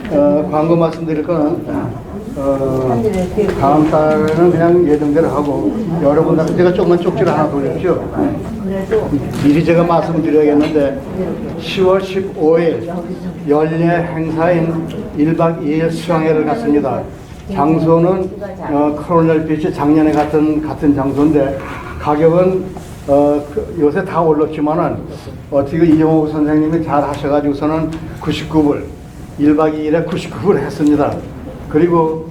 광고 말씀드릴 거는 다음 달에는 그냥 예정대로 하고 여러분한테 제가 조금만 쪽지를 하나 돌렸죠. 미리 제가 말씀드려야겠는데 10월 15일 연례 행사인 1박 2일 수양회를 갔습니다. 장소는 코로넬 비치 작년에 같은 장소인데 가격은 요새 다 올랐지만은 어떻게 이정호 선생님이 잘 하셔가지고서는 99불 1박 2일에 99불 했습니다. 그리고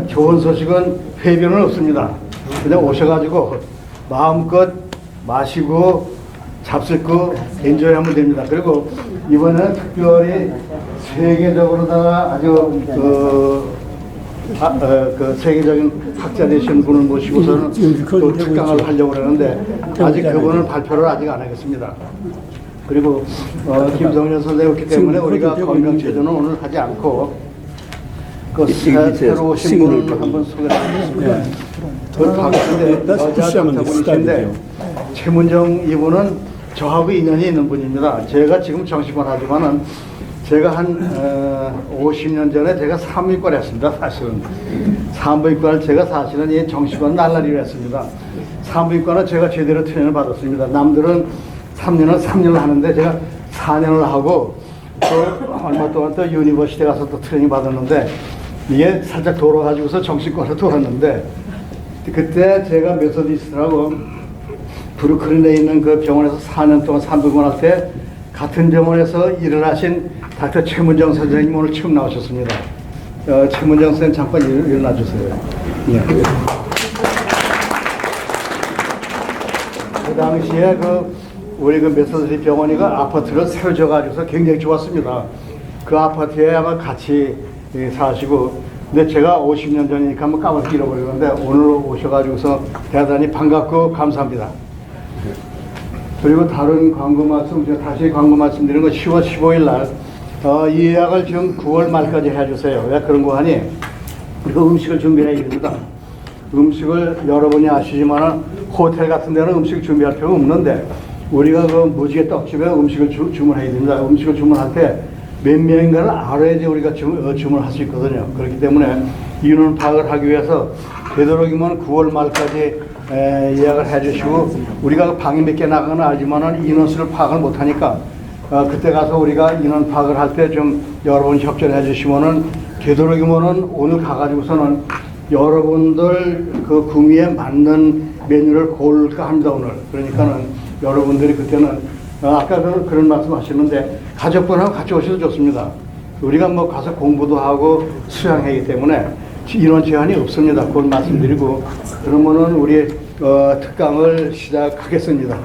좋은 소식은 회비는 없습니다. 그냥 오셔가지고 마음껏 마시고 잡수고 엔조이하면 됩니다. 그리고 이번에는 특별히 세계적으로다가 아주 그 세계적인 학자 되신 분을 모시고서는 또 특강을 하려고 그러는데 아직 그분은 발표를 아직 안 하겠습니다. 그리고 김성년 선생님이기 때문에 우리가 건강체조는 오늘 하지 않고 그 새로 오신 분을 한번 소개하겠습니다. 그 박근혜 여자 분이신데 최문정 이분은 저하고 인연이 있는 분입니다. 제가 지금 정식만 하지만은 제가 한 50년 전에 제가 사무관을 했습니다. 사실은 사무관을 제가 사실은 이 정식관 날라리로 했습니다. 사무관은 제가 제대로 트레이닝을 받았습니다. 남들은 3년을 하는데 제가 4년을 하고 또 얼마 동안 또 유니버시티 가서 또 트레이닝 받았는데 이게 살짝 돌아가지고서 정신과로 돌았는데 그때 제가 메소디스트라고 브루클린에 있는 그 병원에서 4년 동안 산부인과할 때 같은 병원에서 일을 하신 닥터 최문정 선생님 오늘 처음 나오셨습니다. 최문정 선생님 잠깐 일어나 주세요. 예. 그 당시에 우리 메소디 병원이가 아파트를 새로 지어가지고서 굉장히 좋았습니다. 그 아파트에 아마 같이 사시고, 근데 제가 50년 전이니까 한번 까맣게 잃어버리는데 오늘 오셔가지고서 대단히 반갑고 감사합니다. 그리고 다른 광고 말씀, 제가 다시 광고 말씀드리는 건 10월 15일 날 이 예약을 지금 9월 말까지 해주세요. 왜 그런 거 하니? 우리가 음식을 준비해야 됩니다. 음식을 여러분이 아시지만 호텔 같은 데는 음식 준비할 필요가 없는데 우리가 그 무지개 떡집에 음식을 주문해야 됩니다. 음식을 주문할 때 몇 명인가를 알아야지 우리가 주문할 수 있거든요. 그렇기 때문에 인원 파악을 하기 위해서 되도록이면 9월 말까지 예약을 해주시고 우리가 방이 몇 개 나가는 알지만은 인원수를 파악을 못하니까 그때 가서 우리가 인원 파악을 할 때 좀 여러분 협조를 해주시면은 되도록이면은 오늘 가가지고서는 여러분들 그 구미에 맞는 메뉴를 고를까 합니다 오늘. 그러니까는 여러분들이 그때는 아까 그런 말씀 하시는데 가족분하고 같이 오셔도 좋습니다. 우리가 뭐 가서 공부도 하고 수양하기 때문에 인원 제한이 없습니다. 그걸 말씀드리고 그러면은 우리 특강을 시작하겠습니다.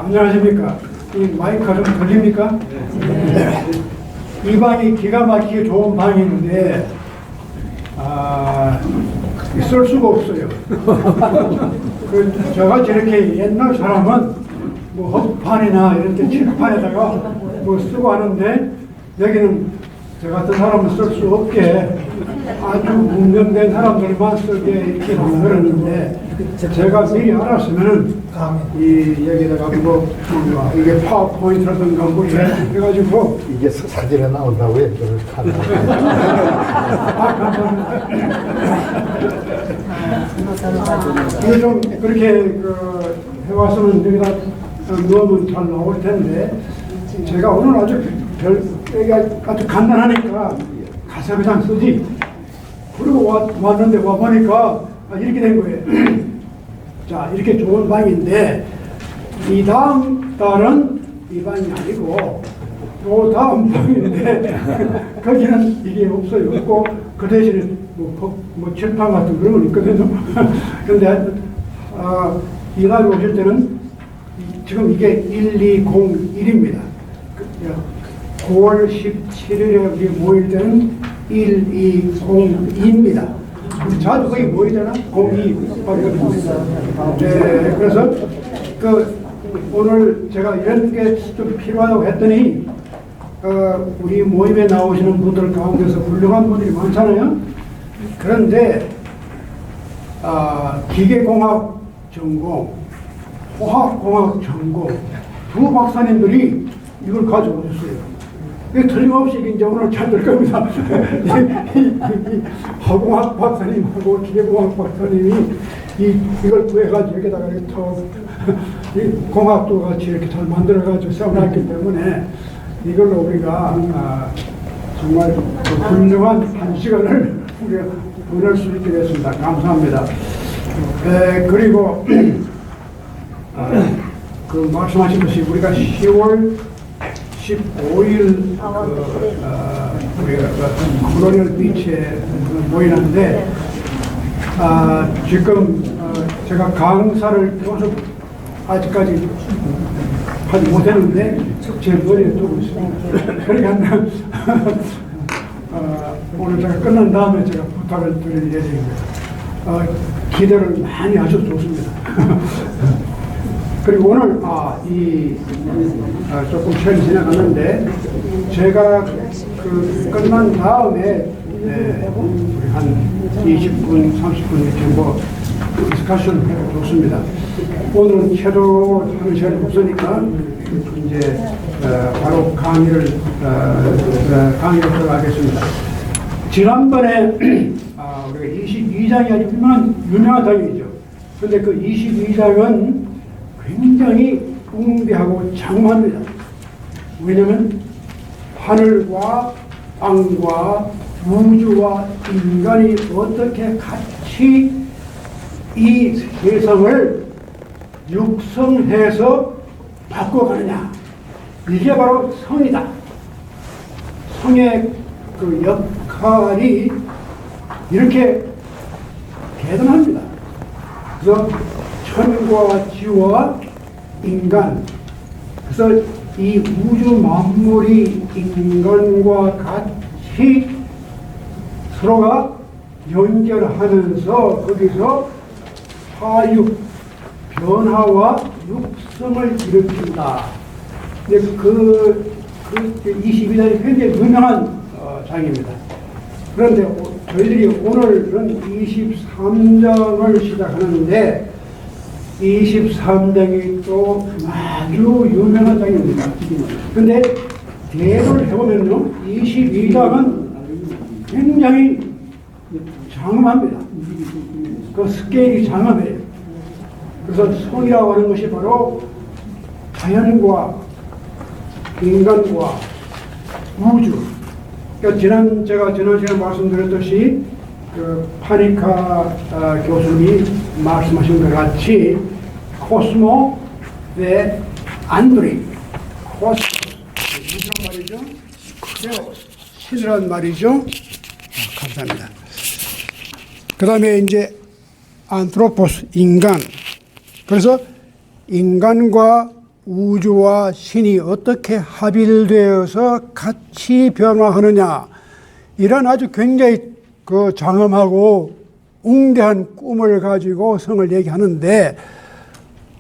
안녕하십니까. 이 마이크가 좀 들립니까? 네. 이 방이 기가 막히게 좋은 방인데 쓸 수가 없어요. 제가 저렇게 옛날 사람은 뭐 헛판이나 이런 데 칠판에다가 뭐 쓰고 하는데 여기는 저 같은 사람은 쓸 수 없게 아주 문명된 사람들만 쓰게 이렇게 만들었는데 제가 미리 알았으면은 여기다가 뭐 이게 파워포인트라든가 뭐 해가지고 이게 사진에 나온다고요? 이게 좀 그렇게 해왔으면 여기다 넣으면 잘 나올 텐데 제가 오늘 아주 간단하니까 가서 그냥 쓰지. 그리고 왔는데 와보니까 이렇게 된 거예요. 자, 이렇게 좋은 방인데 이 다음 달은 이 방이 아니고 또 다음 방인데 거기는 이게 없어요. 없고 그 대신에 뭐 칠판 같은 그런 건 있거든요. 그런데 이날 오실 때는 지금 이게 1201입니다. 9월 17일에 우리 모일 때는 1202입니다. 자주 거기 모이잖아? 02. 네, 그래서 오늘 제가 이런 게 좀 필요하다고 했더니 우리 모임에 나오시는 분들 가운데서 훌륭한 분들이 많잖아요. 그런데 기계공학 전공, 화학공학 전공, 두 박사님들이 이걸 가져오셨어요. 이게 틀림없이 이제 오늘 찾을 겁니다. 화공학 박사님하고 기계공학 박사님이 이걸 구해가지고 여기다가 이렇게 이 공학도 같이 이렇게 잘 만들어가지고 세워놨기 때문에 이걸로 우리가 정말 훌륭한 한 시간을 우리가 보낼 수 있게 됐습니다. 감사합니다. 그리고 그 말씀하신 우리가 10월 15일 우리가 코로니얼 비치에 모이는데 지금 제가 강사를 계속 아직까지 하지 못했는데 제 머리에 두고 있습니다. 그러니까 오늘 제가 끝난 다음에 제가 부탁을 드릴 예정입니다. 기대를 많이 하셔도 좋습니다. 그리고 오늘 조금 시간이 지나갔는데 제가 그 끝난 다음에 우리 한 20분, 30분 이렇게 디스커션 해도 좋습니다. 오늘은 최도 하는 시간이 없으니까 이제 바로 강의로 들어가겠습니다. 지난번에 우리가 22장이 아주 유명한 장이죠. 그런데 그 22장은 굉장히 웅대하고 장엄합니다. 왜냐하면 하늘과 땅과 우주와 인간이 어떻게 같이 이 세상을 육성해서 바꿔가느냐, 이게 바로 성이다. 성의 그 역할이 이렇게 대단합니다. 그래서 천과 지와 인간, 그래서 이 우주 만물이 인간과 같이 서로가 연결하면서 거기서 화육, 변화와 육성을 일으킨다. 그 22장이 굉장히 유명한 장입니다. 그런데 저희들이 오늘은 23장을 시작하는데 23장이 또 아주 유명한 장입니다. 그런데 대를 해보면요, 22장은 굉장히 장엄합니다. 그 스케일이 장엄해요. 그래서 성이라고 하는 것이 바로 자연과 인간과 우주. 그러니까 제가 지난 시간에 말씀드렸듯이 그 파니카 교수님이 말씀하신 것 같이 코스모 대 안드리, 코스모스 말이죠. 신이란 말이죠. 감사합니다. 그 다음에 이제 안트로포스, 인간. 그래서 인간과 우주와 신이 어떻게 합일되어서 같이 변화하느냐, 이런 아주 굉장히 그 장엄하고 웅대한 꿈을 가지고 성을 얘기하는데,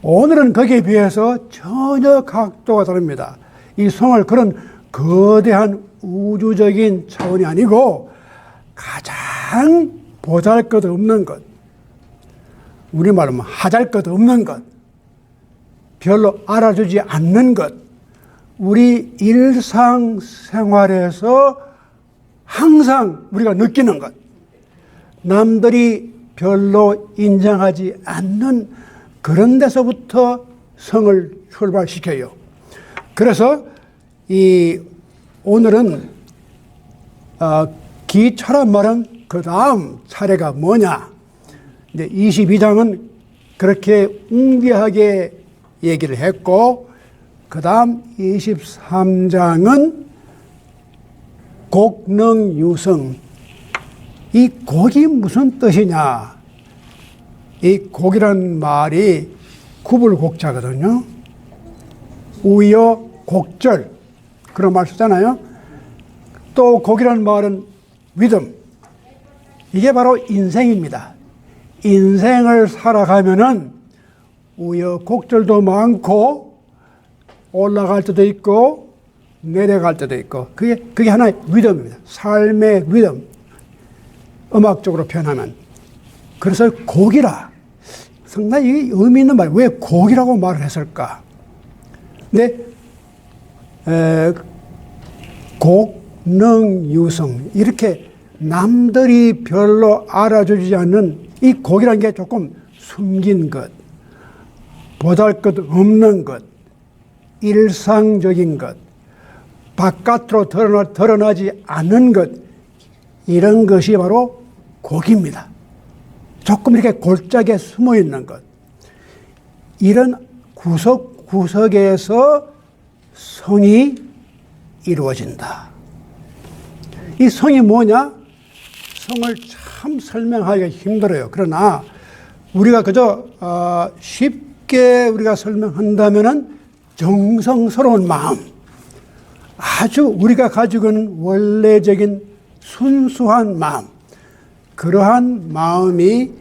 오늘은 거기에 비해서 전혀 각도가 다릅니다. 이 성을 그런 거대한 우주적인 차원이 아니고 가장 보잘것없는 것, 우리말로 하면 하잘것없는 것, 별로 알아주지 않는 것, 우리 일상생활에서 항상 우리가 느끼는 것, 남들이 별로 인정하지 않는 그런 데서부터 성을 출발시켜요. 그래서 오늘은 기초란 말은 그 다음 차례가 뭐냐, 이제 22장은 그렇게 웅대하게 얘기를 했고, 그 다음 23장은 곡능유성. 이 곡이 무슨 뜻이냐? 이 곡이란 말이 구불곡자거든요. 우여곡절, 그런 말 쓰잖아요. 또 곡이란 말은 리듬. 이게 바로 인생입니다. 인생을 살아가면은 우여곡절도 많고 올라갈 때도 있고 내려갈 때도 있고, 그게 하나의 리듬입니다. 삶의 리듬. 음악적으로 표현하면. 그래서 곡이라. 상당히 의미 있는 말. 왜 곡이라고 말을 했을까? 근데 곡능유성 이렇게 남들이 별로 알아주지 않는 이 곡이라는 게 조금 숨긴 것, 보잘것없는 것, 일상적인 것, 바깥으로 드러나지 않는 것, 이런 것이 바로 곡입니다. 조금 이렇게 골짜기에 숨어 있는 것. 이런 구석구석에서 성이 이루어진다. 이 성이 뭐냐? 성을 참 설명하기가 힘들어요. 그러나 우리가 그저 쉽게 우리가 설명한다면은 정성스러운 마음, 아주 우리가 가지고 있는 원래적인 순수한 마음, 그러한 마음이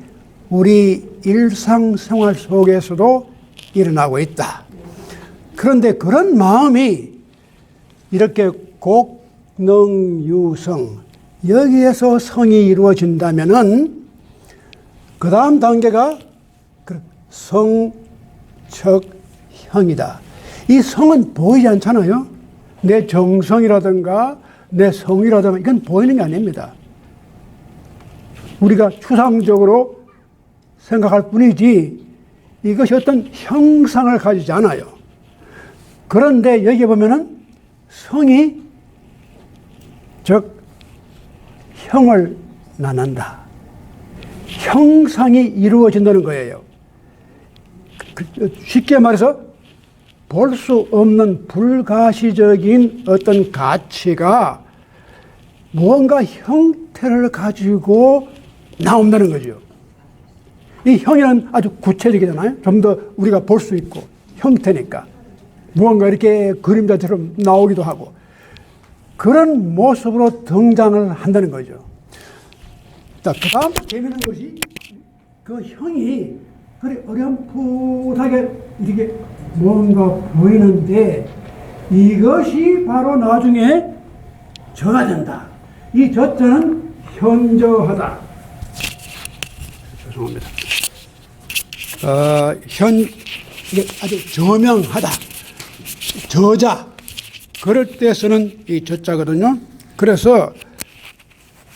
우리 일상생활 속에서도 일어나고 있다. 그런데 그런 마음이 이렇게 곡능유성, 여기에서 성이 이루어진다면은 그 다음 단계가 성척형이다. 이 성은 보이지 않잖아요. 내 정성이라든가 내 성이라든가 이건 보이는 게 아닙니다. 우리가 추상적으로 생각할 뿐이지 이것이 어떤 형상을 가지지 않아요. 그런데 여기 보면은 성이 즉 형을 나눈다. 형상이 이루어진다는 거예요. 쉽게 말해서 볼 수 없는 불가시적인 어떤 가치가 무언가 형태를 가지고 나온다는 거죠. 이 형이란 아주 구체적이잖아요. 좀 더 우리가 볼 수 있고 형태니까 무언가 이렇게 그림자처럼 나오기도 하고 그런 모습으로 등장을 한다는 거죠. 자, 그 다음 재미있는 것이 그 형이 그래 어렴풋하게 이렇게 뭔가 보이는데 이것이 바로 나중에 저가 된다. 이 저자는 현저하다. 죄송합니다. 이게 아주 저명하다. 저자. 그럴 때 쓰는 이 저자거든요. 그래서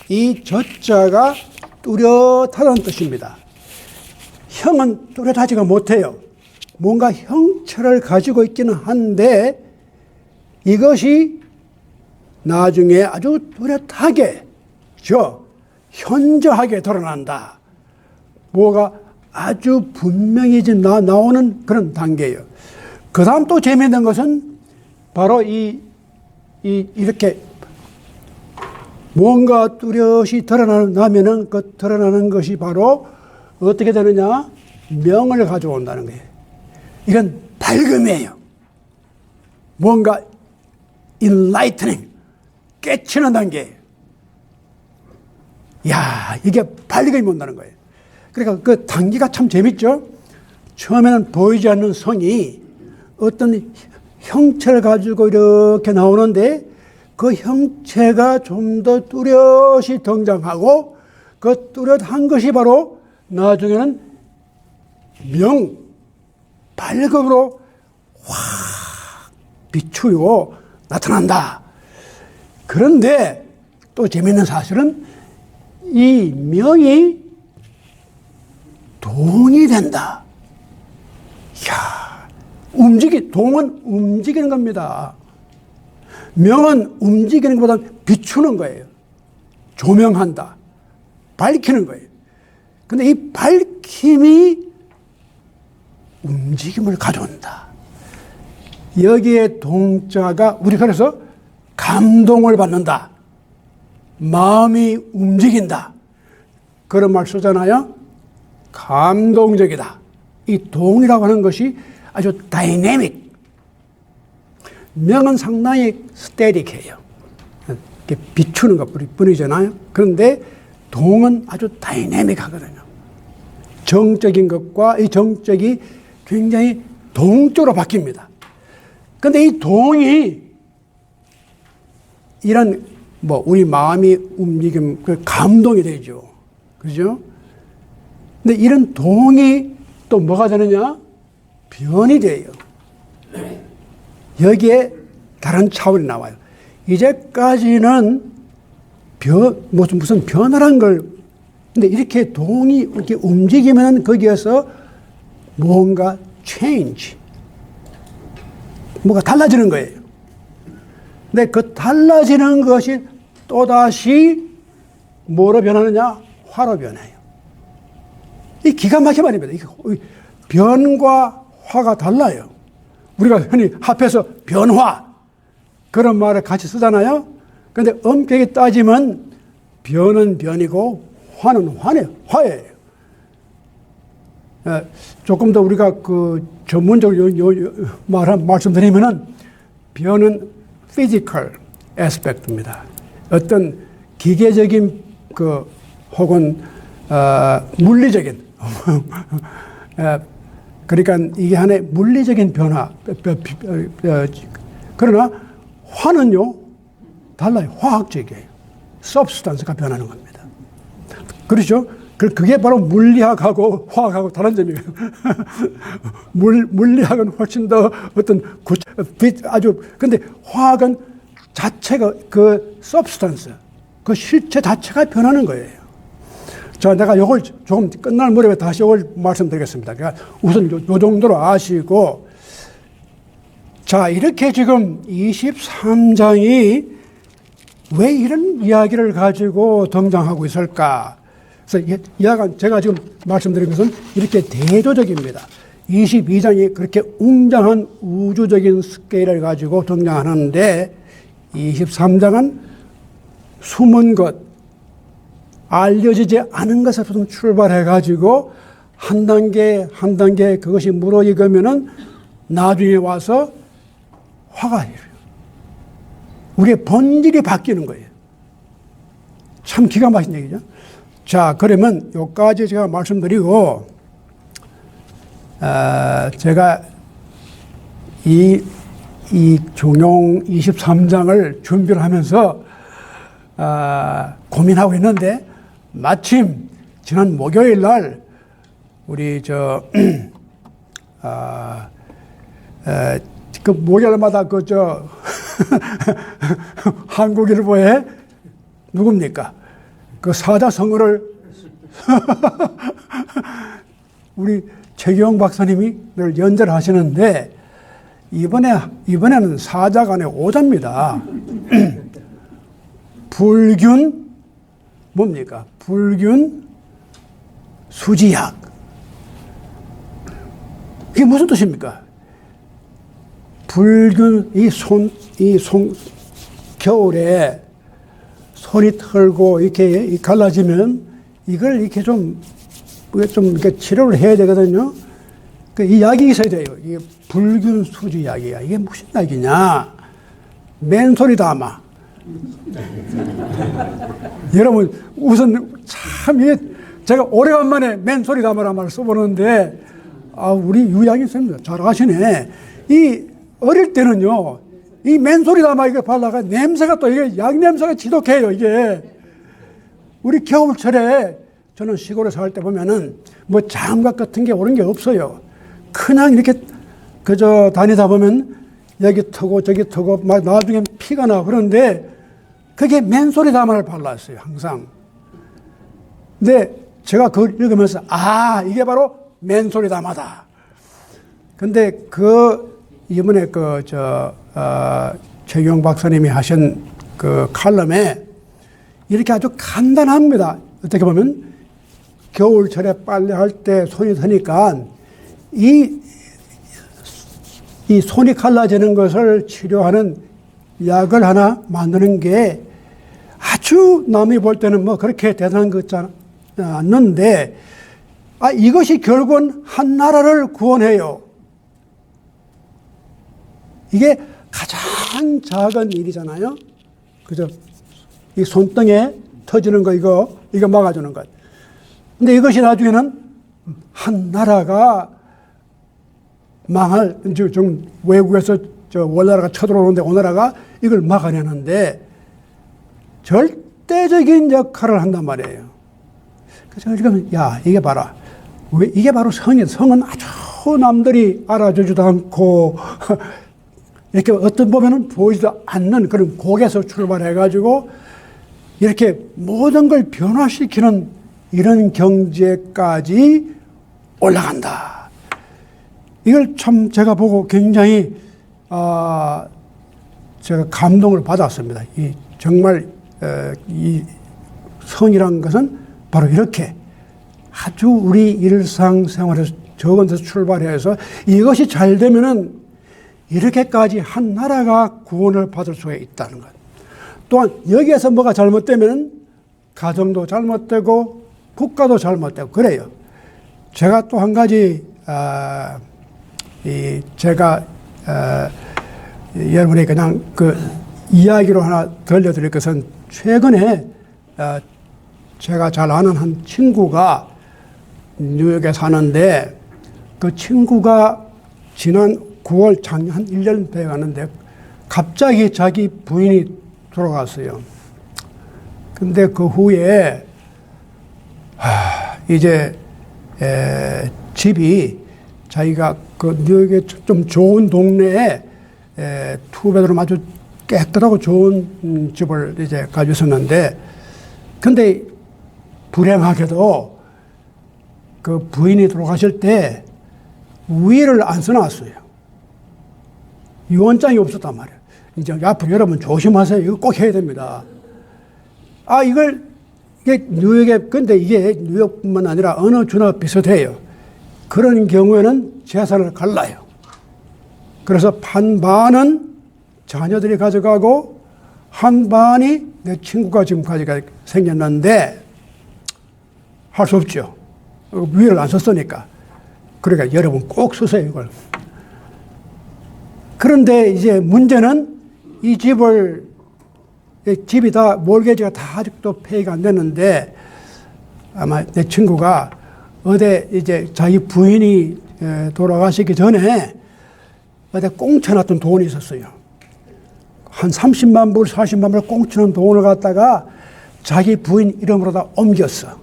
이 저자가 뚜렷하다는 뜻입니다. 형은 뚜렷하지가 못해요. 뭔가 형체를 가지고 있기는 한데 이것이 나중에 아주 뚜렷하게 현저하게 드러난다. 뭐가 아주 분명히 나오는 그런 단계예요. 그 다음 또 재미있는 것은 바로 이렇게 뭔가 뚜렷이 드러나면은 그 드러나는 것이 바로 어떻게 되느냐? 명을 가져온다는 거예요. 이건 밝음이에요. 뭔가 enlightening, 깨치는 단계. 야, 이게 밝음이 온다는 거예요. 그러니까 그 단계가 참 재밌죠? 처음에는 보이지 않는 성이 어떤 형체를 가지고 이렇게 나오는데 그 형체가 좀 더 뚜렷이 등장하고 그 뚜렷한 것이 바로 나중에는 밝음으로 확 비추고 나타난다. 그런데 또 재미있는 사실은 이 명이 동이 된다. 이야, 동은 움직이는 겁니다. 명은 움직이는 것보다 비추는 거예요. 조명한다. 밝히는 거예요. 근데 이 밝힘이 움직임을 가져온다. 여기에 동자가 우리 그래서 감동을 받는다. 마음이 움직인다. 그런 말 쓰잖아요. 감동적이다. 이 동이라고 하는 것이 아주 다이내믹. 명은 상당히 스테릭해요. 이렇게 비추는 것뿐이잖아요. 그런데 동은 아주 다이내믹하거든요. 정적인 것과 이 정적이 굉장히 동적으로 바뀝니다. 그런데 이 동이 이런 우리 마음이 움직임, 감동이 되죠. 그죠? 근데 이런 동이 또 뭐가 되느냐? 변이 돼요. 여기에 다른 차원이 나와요. 이제까지는 무슨 변화란 걸, 근데 이렇게 동이 이렇게 움직이면 거기에서 뭔가 change, 뭐가 달라지는 거예요. 근데 그 달라지는 것이 또다시 뭐로 변하느냐? 화로 변해요. 이 기가 막힌 말입니다. 변과 화가 달라요. 우리가 흔히 합해서 변화, 그런 말을 같이 쓰잖아요. 그런데 엄격히 따지면 변은 변이고 화는 화예요. 조금 더 우리가 그 전문적으로 말씀드리면은 변은 physical aspect입니다. 어떤 기계적인 그 혹은 물리적인 그러니까 이게 하나의 물리적인 변화. 그러나 화는요 달라요. 화학적이에요. substance가 변하는 겁니다. 그렇죠? 그게 바로 물리학하고 화학하고 다른 점이에요. 물리학은 훨씬 더 어떤 아주, 근데 화학은 자체가 그 substance, 그 실체 자체가 변하는 거예요. 자, 내가 이걸 조금 끝날 무렵에 다시 이걸 말씀드리겠습니다. 그러니까 우선 요 정도로 아시고, 자, 이렇게 지금 23장이 왜 이런 이야기를 가지고 등장하고 있을까? 그래서 제가 지금 말씀드린 것은 이렇게 대조적입니다. 22장이 그렇게 웅장한 우주적인 스케일을 가지고 등장하는데 23장은 숨은 것, 알려지지 않은 것에서 출발해가지고 한 단계 한 단계 그것이 무르익으면은 나중에 와서 화가 일어요. 우리의 본질이 바뀌는 거예요. 참 기가 막힌 얘기죠. 자, 그러면 여기까지 제가 말씀드리고, 제가 이 종용 23장을 준비를 하면서 고민하고 있는데, 마침 지난 목요일 날 우리 그 목요일마다 한국일보에 누굽니까? 그 사자성어를 우리 최기영 박사님이 늘 연설하시는데 이번에는 사자가 아니라 오자입니다. 불균 뭡니까? 불균 수지약. 이게 무슨 뜻입니까? 불균 겨울에 손이 털고 이렇게 갈라지면 이걸 이렇게 좀 이렇게 치료를 해야 되거든요. 이 약이 있어야 돼요. 이게 불균 수지 약이야. 이게 무슨 약이냐? 맨소리 담아. 여러분, 우선 참 이게 제가 오래간만에 맨소리 담아라는 말을 써보는데, 우리 유양이 있습니다. 잘 아시네. 이 어릴 때는요, 이 맨소리 담아 이거 발라가 냄새가 또 이게 약 냄새가 지독해요, 이게. 우리 겨울철에 저는 시골에 살 때 보면은 뭐 장갑 같은 게 오는 게 없어요. 그냥 이렇게 그저 다니다 보면 여기 터고 저기 터고 막 나중에 피가 나. 그런데 그게 맨소리 담아를 발랐어요, 항상. 근데 제가 그걸 읽으면서 이게 바로 맨소리 담아다. 근데 이번에 최경 박사님이 하신 그 칼럼에 이렇게 아주 간단합니다. 어떻게 보면 겨울철에 빨래할 때 손이 터니까 이 손이 갈라지는 것을 치료하는 약을 하나 만드는 게 아주 남이 볼 때는 뭐 그렇게 대단한 것 같지 않는데, 이것이 결국은 한 나라를 구원해요. 이게 가장 작은 일이잖아요. 그죠? 이 손등에 터지는 거, 이거 막아주는 것. 근데 이것이 나중에는 한 나라가 좀 외국에서 원나라가 쳐들어오는데 오나라가 이걸 막아내는데 절대적인 역할을 한단 말이에요. 그래서 지금, 이게 봐라. 이게 바로 성이에요. 성은 아주 남들이 알아주지도 않고, 이렇게 어떤 보면은 보이지도 않는 그런 곡에서 출발해가지고 이렇게 모든 걸 변화시키는 이런 경제까지 올라간다. 이걸 참 제가 보고 굉장히 제가 감동을 받았습니다. 이 정말 이 성이란 것은 바로 이렇게 아주 우리 일상생활에서 적은 데서 출발해서 이것이 잘 되면은 이렇게까지 한 나라가 구원을 받을 수가 있다는 것. 또한 여기에서 뭐가 잘못되면 가정도 잘못되고 국가도 잘못되고 그래요. 제가 또 한 가지 제가 여러분이 그냥 그 이야기로 하나 들려드릴 것은 최근에 제가 잘 아는 한 친구가 뉴욕에 사는데 그 친구가 지난 9월 작년 한 1년 돼 가는데 갑자기 자기 부인이 돌아갔어요. 근데 그 후에 이제 집이 자기가 그 뉴욕의 좀 좋은 동네에 투베드룸 아주 깨끗하고 좋은 집을 이제 가지고 있었는데 근데 불행하게도 그 부인이 돌아가실 때 위를 안 써놨어요. 유언장이 없었단 말이에요. 이제 앞으로 여러분 조심하세요. 이거 꼭 해야 됩니다. 이게 뉴욕에, 근데 이게 뉴욕뿐만 아니라 어느 주나 비슷해요. 그런 경우에는 재산을 갈라요. 그래서 반반은 자녀들이 가져가고 한반이 내 친구가 지금까지 생겼는데 할 수 없죠. 위를 안 썼으니까. 그러니까 여러분 꼭 쓰세요, 이걸. 그런데 이제 문제는 이 집이 다, 몰개지가 다 아직도 페이가 안 됐는데 아마 내 친구가 어디 이제 자기 부인이 돌아가시기 전에 어디 꽁쳐놨던 돈이 있었어요. 한 30만 불, 40만 불 꽁쳐놓은 돈을 갖다가 자기 부인 이름으로 다 옮겼어.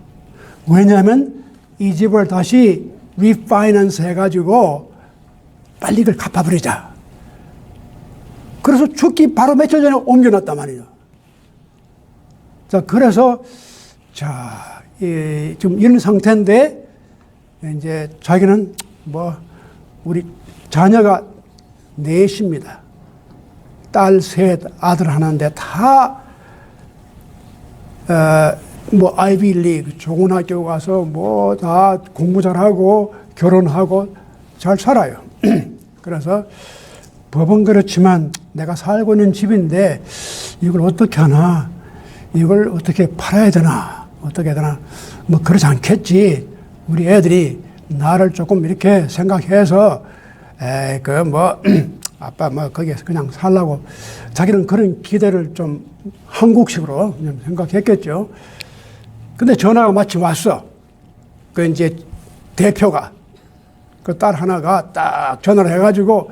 왜냐하면 이 집을 다시 리파이낸스 해가지고 빨리 이걸 갚아버리자. 그래서 죽기 바로 며칠 전에 옮겨놨단 말이에요. 자, 그래서, 지금 이런 상태인데, 이제 자기는 우리 자녀가 넷입니다. 딸 셋, 아들 하나인데 다, 아이비 리그, 좋은 학교 가서 다 공부 잘하고 결혼하고 잘 살아요. 그래서 법은 그렇지만 내가 살고 있는 집인데 이걸 어떻게 하나, 이걸 어떻게 팔아야 되나, 어떻게 해야 되나, 그러지 않겠지. 우리 애들이 나를 조금 이렇게 생각해서, 아빠 거기에서 그냥 살라고. 자기는 그런 기대를 좀 한국식으로 생각했겠죠. 근데 전화가 마침 왔어. 그 이제 대표가, 그 딸 하나가 딱 전화를 해가지고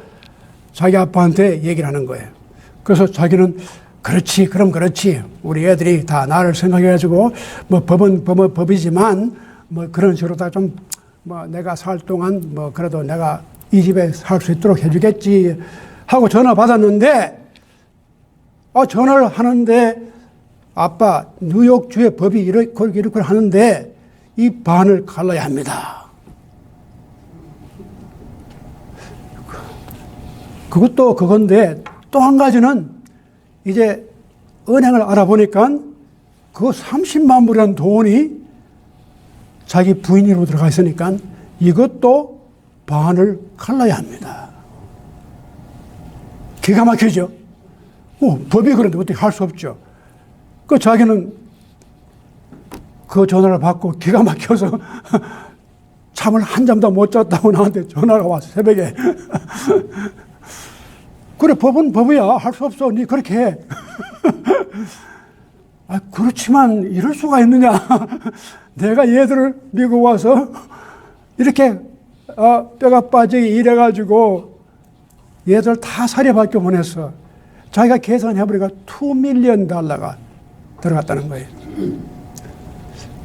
자기 아빠한테 얘기를 하는 거예요. 그래서 자기는 그렇지, 그럼 그렇지. 우리 애들이 다 나를 생각해가지고, 법은 법이지만, 그런 식으로 다 좀, 내가 살 동안, 그래도 내가 이 집에 살 수 있도록 해주겠지. 하고 전화 받았는데, 전화를 하는데, 아빠, 뉴욕주의 법이 이렇게 하는데, 이 반을 갈라야 합니다. 그것도 그건데, 또 한 가지는, 이제 은행을 알아보니까 그 30만 불이라는 돈이 자기 부인으로 들어가 있으니까 이것도 반을 갈라야 합니다. 기가 막히죠? 법이 그런데 어떻게 할 수 없죠. 그 자기는 그 전화를 받고 기가 막혀서 잠을 한잠도 못 잤다고 나한테 전화가 왔어, 새벽에. 그래, 법은 법이야. 할 수 없어. 니 그렇게 해. 그렇지만 이럴 수가 있느냐. 내가 얘들을 미국 와서 이렇게 뼈가 빠지게 일해가지고 얘들 다 사립학교 보냈어. 자기가 계산해보니까 $2 million 들어갔다는 거예요.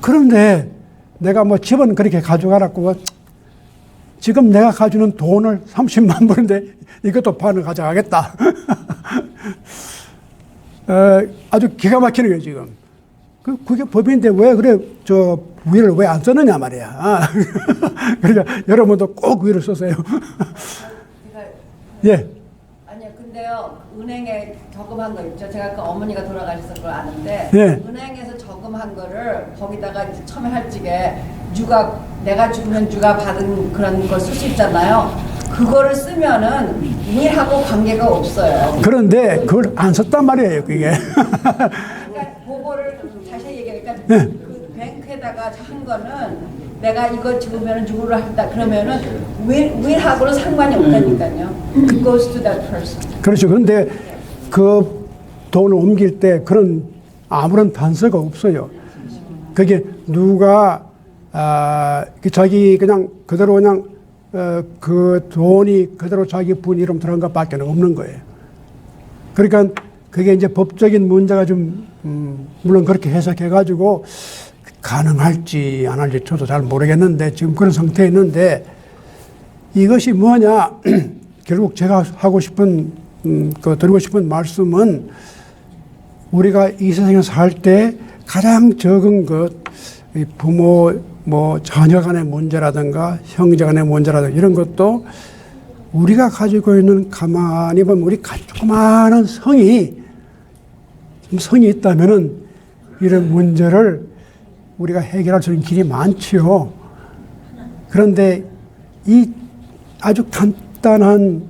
그런데 내가 집은 그렇게 가져가라고 지금 내가 가지는 돈을 30만 불인데 이것도 반을 가져가겠다. 아주 기가 막히는 거예요, 지금. 그게 법인데 왜 그래, 위를 왜 안 썼느냐 말이야. 그러니까 여러분도 꼭 위를 쓰세요. 예. 아니요, 근데요, 은행에 저금한 거 있죠. 제가 그 어머니가 돌아가셔서 그걸 아는데, 예. 은행에서 저금한 거를 거기다가 이제 처음에 할 적에 내가 죽으면 누가 받은 그런 걸 쓸 수 있잖아요. 그거를 쓰면은 일하고 관계가 없어요. 그런데 그걸 안 썼단 말이에요, 그게. 그러니까 그거를 자세히 얘기하니까 네. 그 뱅크에다가 한 거는 내가 이거 죽으면 누구를 한다 그러면은 will하고는 상관이 없다니까요. It goes to that person. 그렇죠. 그런데 그 돈을 옮길 때 그런 아무런 단서가 없어요. 그게 누가 자기 그냥 그대로 그냥 그 돈이 그대로 자기 분 이름 들어간 것밖에 없는 거예요. 그러니까 그게 이제 법적인 문제가 좀 물론 그렇게 해석해가지고 가능할지 안 할지 저도 잘 모르겠는데 지금 그런 상태에 있는데 이것이 뭐냐 결국 제가 하고 싶은 드리고 싶은 말씀은 우리가 이 세상에 살 때 가장 적은 것 부모 자녀 간의 문제라든가 형제 간의 문제라든가 이런 것도 우리가 가지고 있는 가만히 보면 우리 조그마한 성이 있다면은 이런 문제를 우리가 해결할 수 있는 길이 많지요. 그런데 이 아주 간단한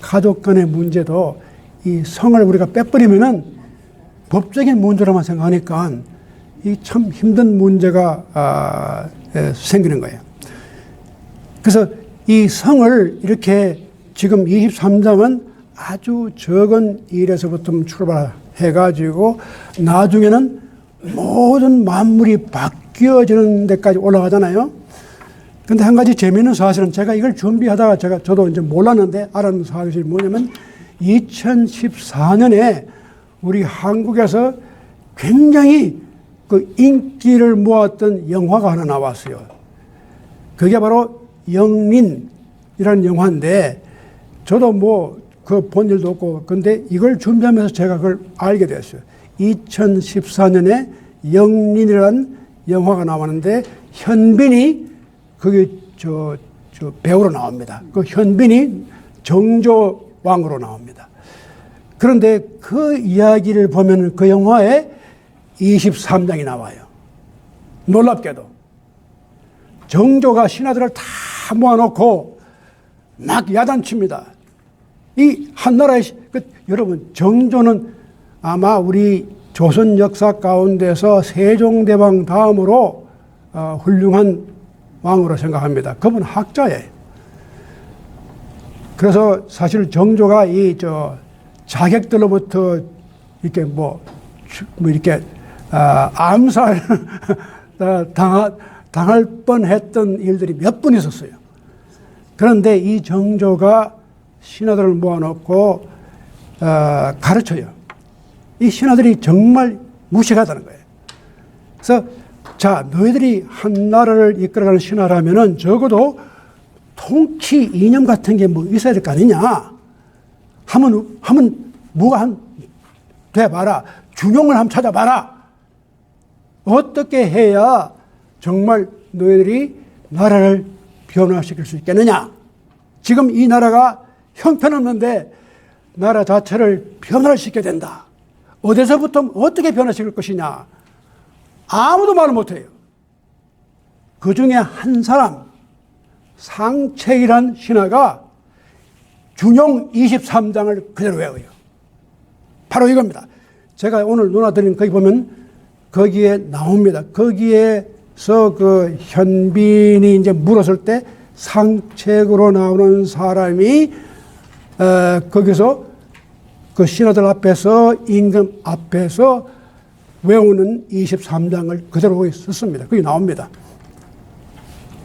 가족 간의 문제도 이 성을 우리가 빼버리면은 법적인 문제로만 생각하니까 이 참 힘든 문제가 생기는 거예요. 그래서 이 성을 이렇게 지금 23장은 아주 적은 일에서부터 출발해가지고 나중에는 모든 만물이 바뀌어지는 데까지 올라가잖아요. 근데 한 가지 재미있는 사실은 제가 이걸 준비하다가 저도 이제 몰랐는데 알았는 사실이 뭐냐면 2014년에 우리 한국에서 굉장히 그 인기를 모았던 영화가 하나 나왔어요. 그게 바로 영린이라는 영화인데 저도 그 본 일도 없고 근데 이걸 준비하면서 제가 그걸 알게 됐어요. 2014년에 영린이라는 영화가 나왔는데 현빈이 거기 저 배우로 나옵니다. 그 현빈이 정조왕으로 나옵니다. 그런데 그 이야기를 보면 그 영화에 23장이 나와요. 놀랍게도 정조가 신하들을 다 모아놓고 막 야단칩니다. 이 한나라의 여러분 정조는 아마 우리 조선 역사 가운데서 세종대왕 다음으로 훌륭한 왕으로 생각합니다. 그분 학자예요. 그래서 사실 정조가 자객들로부터 이렇게 이렇게 암살 당할 뻔했던 일들이 몇 번 있었어요. 그런데 이 정조가 신하들을 모아놓고 가르쳐요. 이 신하들이 정말 무식하다는 거예요. 그래서 자, 너희들이 한 나라를 이끌어가는 신하라면은 적어도 통치 이념 같은 게 있어야 될 거 아니냐? 하면 뭐가 돼봐라. 중용을 한번 찾아봐라. 어떻게 해야 정말 너희들이 나라를 변화시킬 수 있겠느냐? 지금 이 나라가 형편없는데 나라 자체를 변화를 시켜야 된다. 어디서부터 어떻게 변화시킬 것이냐? 아무도 말을 못해요. 그 중에 한 사람, 상책이란 신하가 준용 23장을 그대로 외워요. 바로 이겁니다. 제가 오늘 누나드린 거기 보면 거기에 나옵니다. 거기에서 그 현빈이 이제 물었을 때 상책으로 나오는 사람이 거기서 그 신하들 앞에서 임금 앞에서 외우는 23장을 그대로 썼습니다. 그게 나옵니다.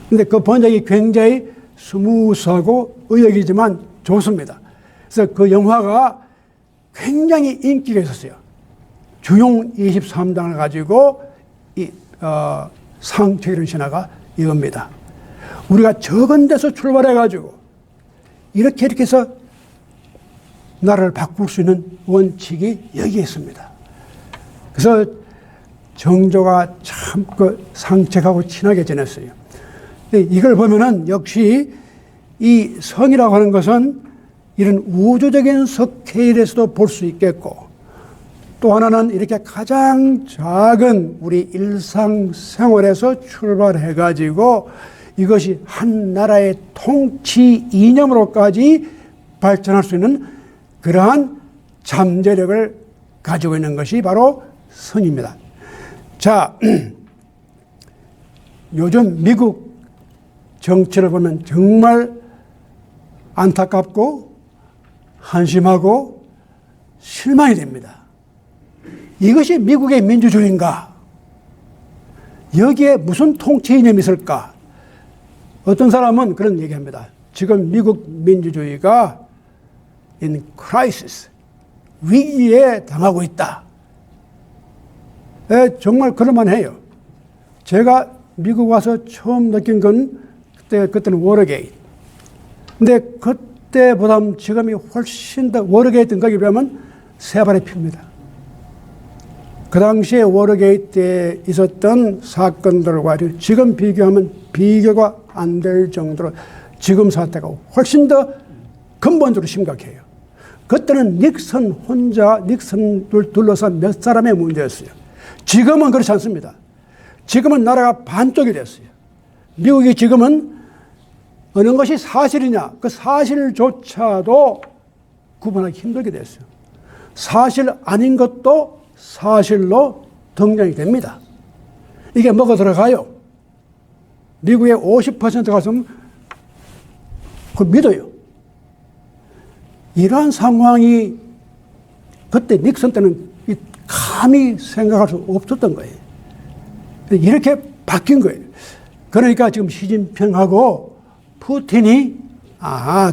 근데 그 번역이 굉장히 스무스하고 의역이지만 좋습니다. 그래서 그 영화가 굉장히 인기가 있었어요. 주용 23장을 가지고 상책이라는 신하가 이겁니다. 우리가 적은 데서 출발해가지고 이렇게 해서 나라를 바꿀 수 있는 원칙이 여기에 있습니다. 그래서 정조가 참 그 상책하고 친하게 지냈어요. 이걸 보면은 역시 이 성이라고 하는 것은 이런 우주적인 스케일에서도 볼 수 있겠고, 또 하나는 이렇게 가장 작은 우리 일상생활에서 출발해가지고 이것이 한 나라의 통치 이념으로까지 발전할 수 있는 그러한 잠재력을 가지고 있는 것이 바로 성입니다. 자, 요즘 미국 정치를 보면 정말 안타깝고 한심하고 실망이 됩니다. 이것이 미국의 민주주의인가? 여기에 무슨 통치 이념이 있을까? 어떤 사람은 그런 얘기합니다. 지금 미국 민주주의가 in crisis, 위기에 당하고 있다. 정말 그럴만해요. 제가 미국 와서 처음 느낀 건 그때는 워터게이트. 근데 그때보다 지금이 훨씬 더 워터게이트 거기 비하면 세 발의 피입니다. 그 당시에 워터게이트에 있었던 사건들과 지금 비교하면 비교가 안 될 정도로 지금 사태가 훨씬 더 근본적으로 심각해요. 그때는 닉슨을 둘러싼 몇 사람의 문제였어요. 지금은 그렇지 않습니다. 지금은 나라가 반쪽이 됐어요. 미국이 지금은 어느 것이 사실이냐, 그 사실조차도 구분하기 힘들게 됐어요. 사실 아닌 것도 사실로 등장이 됩니다. 이게 뭐가 들어가요? 미국의 50%가 좀 그걸 믿어요. 이러한 상황이 그때 닉슨 때는 감히 생각할 수 없었던 거예요. 이렇게 바뀐 거예요. 그러니까 지금 시진핑하고 푸틴이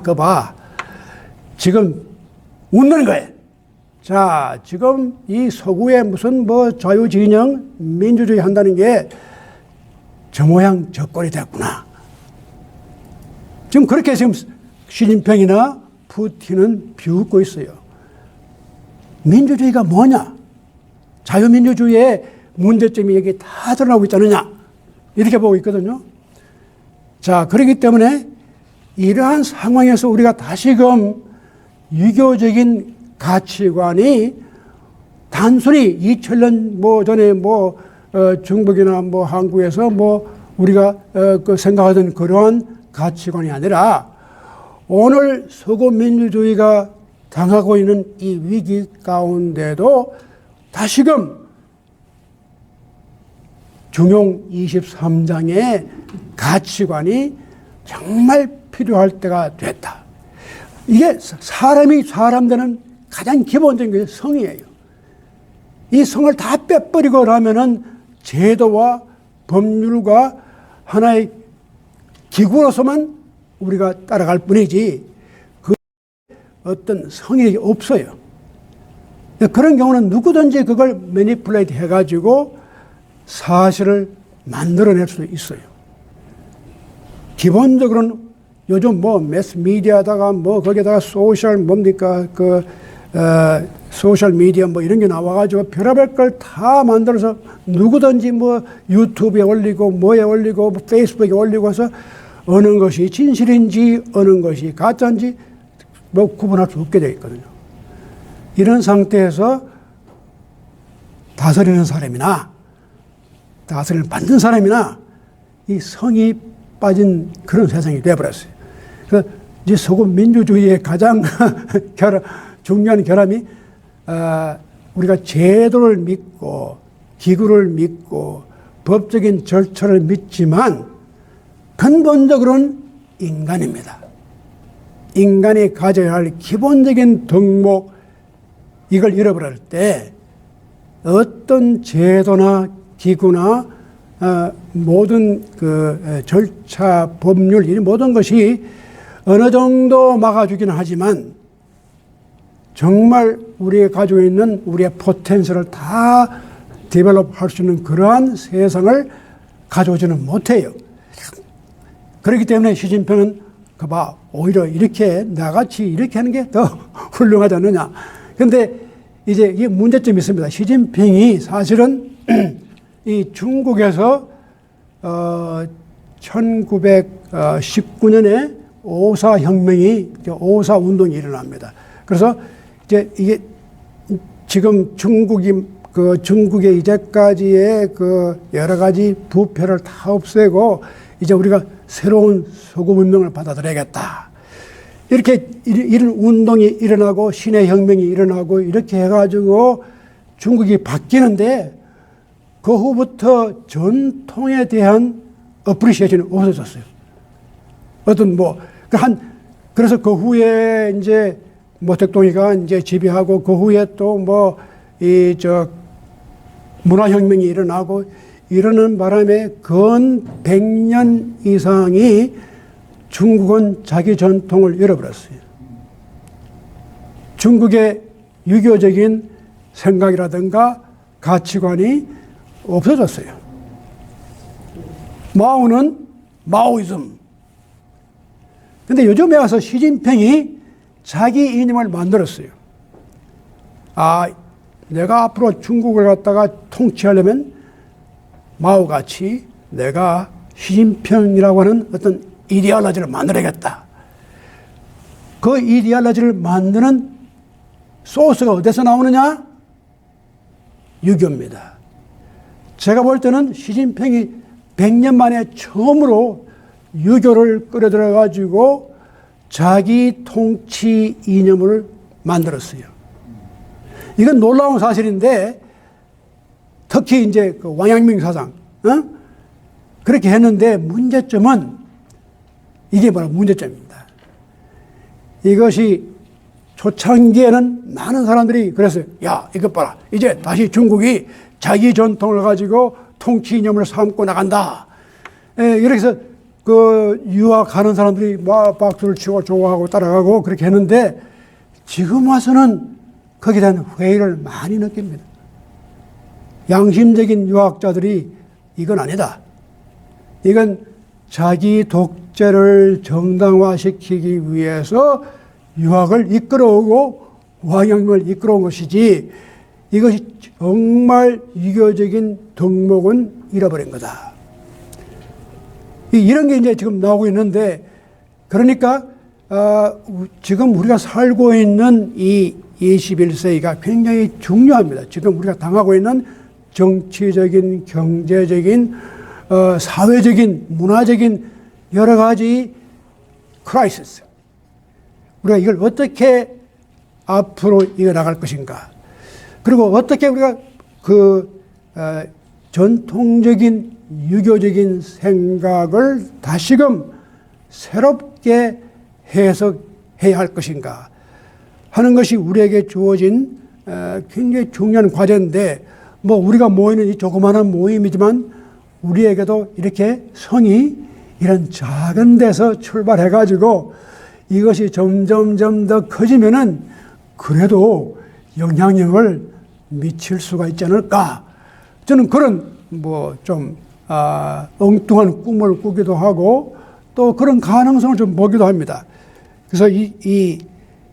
그거 봐. 지금 웃는 거예요. 자, 지금 이 서구의 무슨 자유진영, 민주주의 한다는 게 저 모양 저 꼴이 됐구나. 지금 그렇게 지금 시진핑이나 푸틴은 비웃고 있어요. 민주주의가 뭐냐? 자유민주주의의 문제점이 여기 다 드러나고 있지 않느냐? 이렇게 보고 있거든요. 자, 그렇기 때문에 이러한 상황에서 우리가 다시금 유교적인 가치관이 단순히 2000년 전에 중국이나 한국에서 우리가 생각하던 그러한 가치관이 아니라 오늘 서구 민주주의가 당하고 있는 이 위기 가운데도 다시금 중용 23장의 가치관이 정말 필요할 때가 됐다. 이게 사람 되는 가장 기본적인 게 성이에요. 이 성을 다 빼버리고 나면은 제도와 법률과 하나의 기구로서만 우리가 따라갈 뿐이지 그 어떤 성이 없어요. 그런 경우는 누구든지 그걸 매니플레이트 해가지고 사실을 만들어낼 수 있어요. 기본적으로는 요즘 매스미디어다가 거기다가 소셜 소셜 미디어 이런 게 나와가지고 별의별 걸 다 만들어서 누구든지 유튜브에 올리고 뭐에 올리고 페이스북에 올리고 해서 어느 것이 진실인지 어느 것이 가짜인지 구분할 수 없게 되어 있거든요. 이런 상태에서 다스리는 사람이나 다스리는 받는 사람이나 이 성이 빠진 그런 세상이 되어버렸어요. 그래서 이제 서구 민주주의의 가장 중요한 결함이 우리가 제도를 믿고 기구를 믿고 법적인 절차를 믿지만 근본적으로는 인간입니다. 인간이 가져야 할 기본적인 덕목, 이걸 잃어버릴 때 어떤 제도나 기구나 모든 절차, 법률, 이 모든 것이 어느 정도 막아주기는 하지만 정말 우리가 가지고 있는 우리의 포텐셜을 다 디벨롭 할 수 있는 그러한 세상을 가져오지는 못해요. 그렇기 때문에 시진핑은 그봐 오히려 이렇게 나같이 이렇게 하는 게 더 훌륭하지 않느냐. 그런데 이제 이게 문제점이 있습니다. 시진핑이 사실은 이 중국에서 1919년에 5.4 혁명이 5.4 운동이 일어납니다. 그래서 이제 이게 지금 중국의 이제까지의 그 여러 가지 부패를 다 없애고 이제 우리가 새로운 서구 문명을 받아들여야겠다. 이렇게 이런 운동이 일어나고 신의 혁명이 일어나고 이렇게 해가지고 중국이 바뀌는데 그 후부터 전통에 대한 어프리시에이션이 없어졌어요. 그래서 그 후에 이제 모택동이가 이제 지배하고 그 후에 또 문화혁명이 일어나고 이러는 바람에 근 100년 이상이 중국은 자기 전통을 잃어버렸어요. 중국의 유교적인 생각이라든가 가치관이 없어졌어요. 마오는 마오이즘. 근데 요즘에 와서 시진핑이 자기 이념을 만들었어요. 내가 앞으로 중국을 갖다가 통치하려면 마오같이 내가 시진핑이라고 하는 어떤 이데올로지를 만들어야겠다. 그 이데올로지를 만드는 소스가 어디서 나오느냐? 유교입니다. 제가 볼 때는 시진핑이 100년 만에 처음으로 유교를 끌어들여 가지고 자기 통치 이념을 만들었어요. 이건 놀라운 사실인데 특히 이제 그 왕양명 사상, 그렇게 했는데 문제점은 이게 바로 문제점입니다. 이것이 초창기에는 많은 사람들이 그랬어요. 야, 이것 봐라. 이제 다시 중국이 자기 전통을 가지고 통치 이념을 삼고 나간다. 이렇게 해서 그 유학하는 사람들이 막 박수를 치고 좋아하고 따라가고 그렇게 했는데 지금 와서는 거기에 대한 회의를 많이 느낍니다. 양심적인 유학자들이 이건 아니다. 이건 자기 독재를 정당화시키기 위해서 유학을 이끌어오고 왕양명을 이끌어온 것이지 이것이 정말 유교적인 덕목은 잃어버린 거다. 이런 게 이제 지금 나오고 있는데 그러니까 지금 우리가 살고 있는 이 21세기가 굉장히 중요합니다. 지금 우리가 당하고 있는 정치적인, 경제적인, 사회적인, 문화적인 여러 가지 크라이시스. 우리가 이걸 어떻게 앞으로 이어나갈 것인가. 그리고 어떻게 우리가 전통적인 유교적인 생각을 다시금 새롭게 해석해야 할 것인가 하는 것이 우리에게 주어진 굉장히 중요한 과제인데 우리가 모이는 이 조그마한 모임이지만 우리에게도 이렇게 성이 이런 작은 데서 출발해가지고 이것이 점점점 더 커지면은 그래도 영향력을 미칠 수가 있지 않을까. 저는 그런 엉뚱한 꿈을 꾸기도 하고 또 그런 가능성을 좀 보기도 합니다. 그래서 이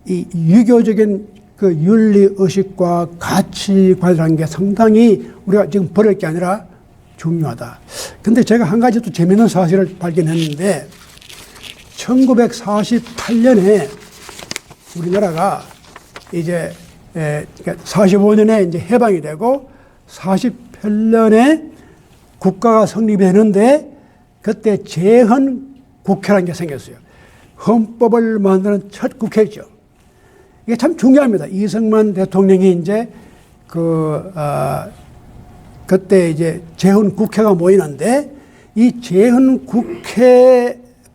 유교적인 그 윤리 의식과 가치관이라는 게 상당히 우리가 지금 버릴 게 아니라 중요하다. 근데 제가 한 가지 또 재미있는 사실을 발견했는데 1948년에 우리나라가 이제 45년에 이제 해방이 되고 48년에 국가가 성립되는데 그때 재헌 국회라는 게 생겼어요. 헌법을 만드는 첫 국회죠. 이게 참 중요합니다. 이승만 대통령이 이제 그때 이제 재헌 국회가 모이는데 이 재헌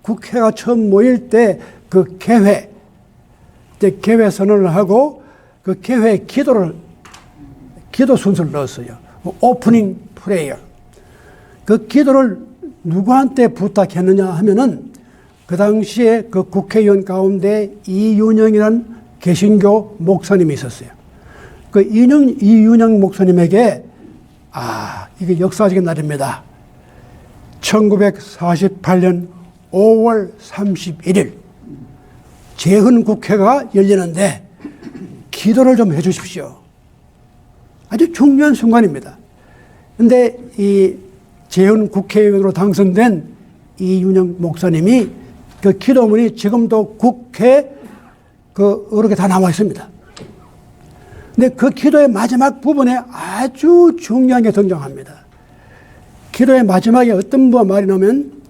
국회가 처음 모일 때 그 개회 선언을 하고 그 개회 기도 순서를 넣었어요. 오프닝 프레이어. 그 기도를 누구한테 부탁했느냐 하면은 그 당시에 그 국회의원 가운데 이윤영이라는 개신교 목사님이 있었어요. 그 이윤영 목사님에게 이게 역사적인 날입니다. 1948년 5월 31일 재헌국회가 열리는데 기도를 좀 해주십시오. 아주 중요한 순간입니다. 그런데 이 재헌국회의원으로 당선된 이윤영 목사님이 그 기도문이 지금도 국회 그 어록에 다 나와 있습니다. 근데 그 기도의 마지막 부분에 아주 중요한 게 등장합니다. 기도의 마지막에 어떤 말이 나오면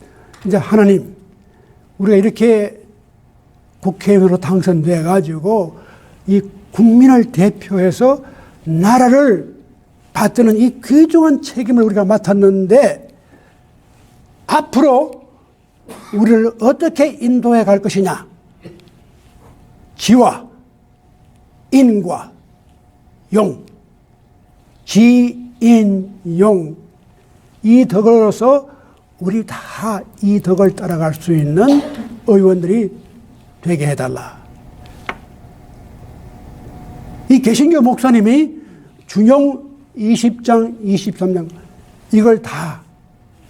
이제 하나님, 우리가 이렇게 국회의원으로 당선돼 가지고 이 국민을 대표해서 나라를 받드는 이 귀중한 책임을 우리가 맡았는데 앞으로 우리를 어떻게 인도해 갈 것이냐. 지와 인과 용, 지인용, 이 덕으로서 우리 다 이 덕을 따라갈 수 있는 의원들이 되게 해달라. 이 개신교 목사님이 준용 20장, 23장 이걸 다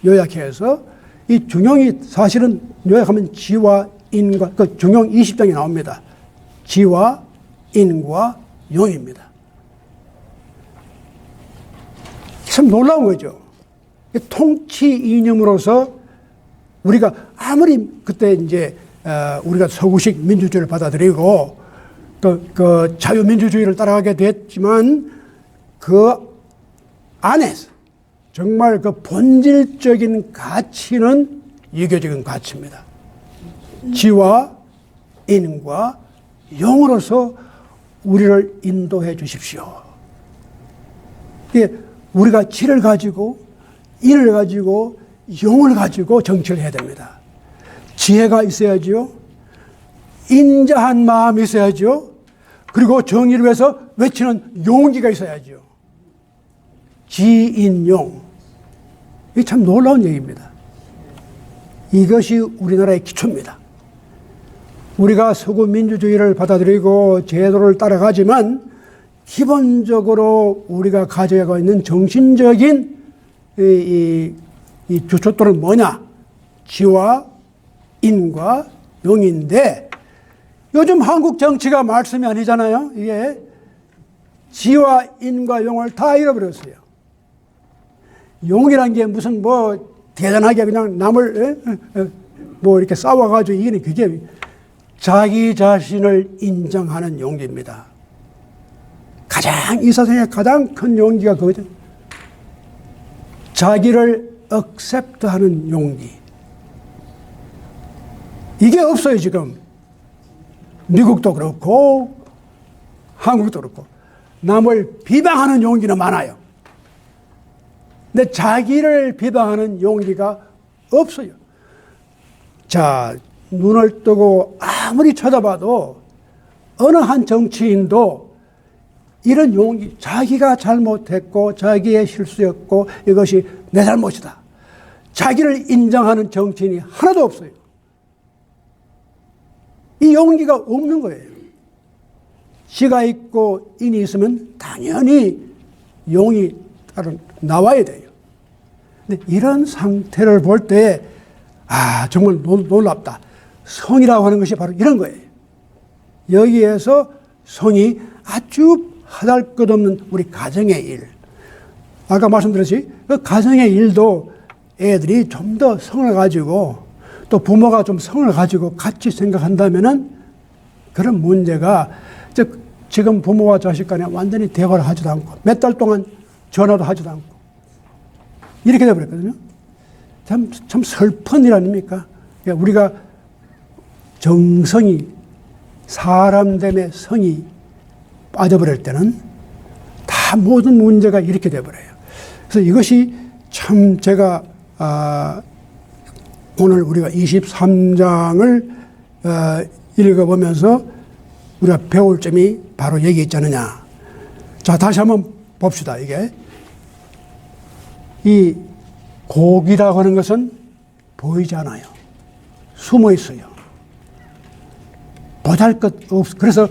요약해서 이 준용이 사실은 요약하면 지와 인과, 그 준용 20장이 나옵니다. 지와 인과 용입니다. 참 놀라운 거죠. 통치 이념으로서 우리가 아무리 그때 이제 우리가 서구식 민주주의를 받아들이고 그 자유민주주의를 따라가게 됐지만 그 안에서 정말 그 본질적인 가치는 유교적인 가치입니다. 지와 인과 용으로서 우리를 인도해 주십시오. 우리가 지를 가지고 인을 가지고 용을 가지고 정치를 해야 됩니다. 지혜가 있어야죠. 인자한 마음이 있어야죠. 그리고 정의를 위해서 외치는 용기가 있어야죠. 지인용. 이게 참 놀라운 얘기입니다. 이것이 우리나라의 기초입니다. 우리가 서구 민주주의를 받아들이고 제도를 따라가지만 기본적으로 우리가 가져가고 있는 정신적인 이 주춧돌은 뭐냐? 지와 인과 용인데 요즘 한국 정치가 말씀이 아니잖아요. 이게 지와 인과 용을 다 잃어버렸어요. 용이란 게 무슨 뭐 대단하게 그냥 남을 뭐 이렇게 싸워가지고 이기는 그게 자기 자신을 인정하는 용기입니다. 가장 이 세상에 가장 큰 용기가 그거죠. 자기를 액셉트하는 용기. 이게 없어요 지금. 미국도 그렇고 한국도 그렇고 남을 비방하는 용기는 많아요. 근데 자기를 비방하는 용기가 없어요. 자, 눈을 뜨고 아무리 쳐다봐도 어느 한 정치인도 이런 용기, 자기가 잘못했고 자기의 실수였고 이것이 내 잘못이다. 자기를 인정하는 정치인이 하나도 없어요. 이 용기가 없는 거예요. 지가 있고 인이 있으면 당연히 용이 따로 나와야 돼요. 근데 이런 상태를 볼 때, 정말 놀랍다. 성이라고 하는 것이 바로 이런 거예요. 여기에서 성이 아주 하달것없는 우리 가정의 일. 아까 말씀드렸지? 그 가정의 일도 애들이 좀 더 성을 가지고 또 부모가 좀 성을 가지고 같이 생각한다면은 그런 문제가 지금 부모와 자식 간에 완전히 대화를 하지도 않고 몇 달 동안 전화도 하지도 않고 이렇게 돼버렸거든요. 참 슬픈 일 아닙니까? 우리가 정성이 사람됨의 성이 빠져버릴 때는 다 모든 문제가 이렇게 돼버려요. 그래서 이것이 참 제가 오늘 우리가 23장을 읽어보면서 우리가 배울 점이 바로 여기 있지 않느냐. 자, 다시 한번 봅시다. 이게 이 고기라고 하는 것은 보이지 않아요. 숨어 있어요. 보잘것없. 그래서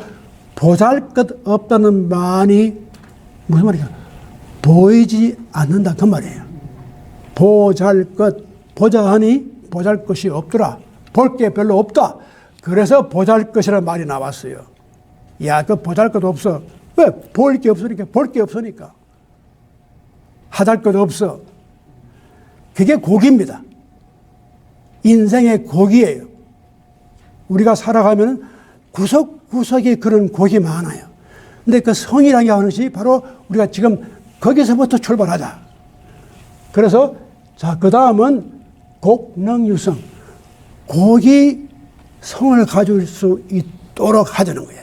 보잘것없다는 말이 무슨 말이야? 보이지 않는다 그 말이에요. 보잘것, 보자하니 보잘것이 없더라. 볼 게 별로 없다. 그래서 보잘것이라는 말이 나왔어요. 야, 그 보잘것 없어. 왜? 볼 게 없으니까. 볼 게 없으니까. 하잘 것 없어. 그게 복입니다. 인생의 복이에요. 우리가 살아가면 구석구석에 그런 복이 많아요. 근데 그 성이라는 게 하는 것이 바로 우리가 지금 거기서부터 출발하자. 그래서 자, 그 다음은 곡능유성. 곡이 성을 가질 수 있도록 하자는 거예요.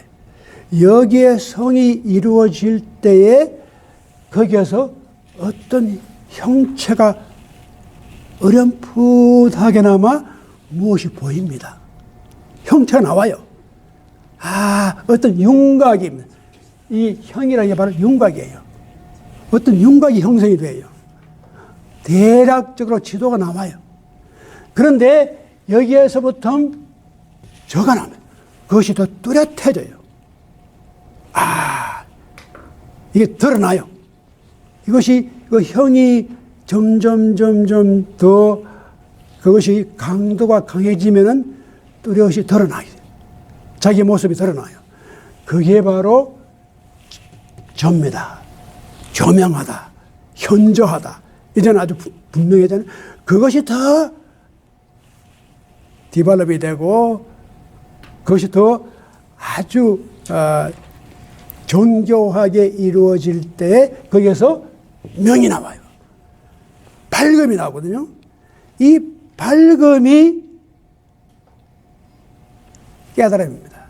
여기에 성이 이루어질 때에 거기에서 어떤 형체가 어렴풋하게나마 무엇이 보입니다. 형체가 나와요. 아, 어떤 윤곽입니다. 이 형이라는 게 바로 윤곽이에요. 어떤 윤곽이 형성이 돼요. 대략적으로 지도가 나와요. 그런데 여기에서부터 저가 나면 그것이 더 뚜렷해져요. 아, 이게 드러나요. 이것이 그 형이 점점 더 그것이 강도가 강해지면은 뚜렷이 드러나게 돼요. 자기 모습이 드러나요. 그게 바로 접니다. 조명하다. 현저하다. 이제는 아주 분명해지는 그것이 더 디벨롭이 되고 그것이 더 아주 정교하게 이루어질 때 거기에서 명이 나와요. 밝음이 나오거든요. 이 밝음이 깨달음입니다.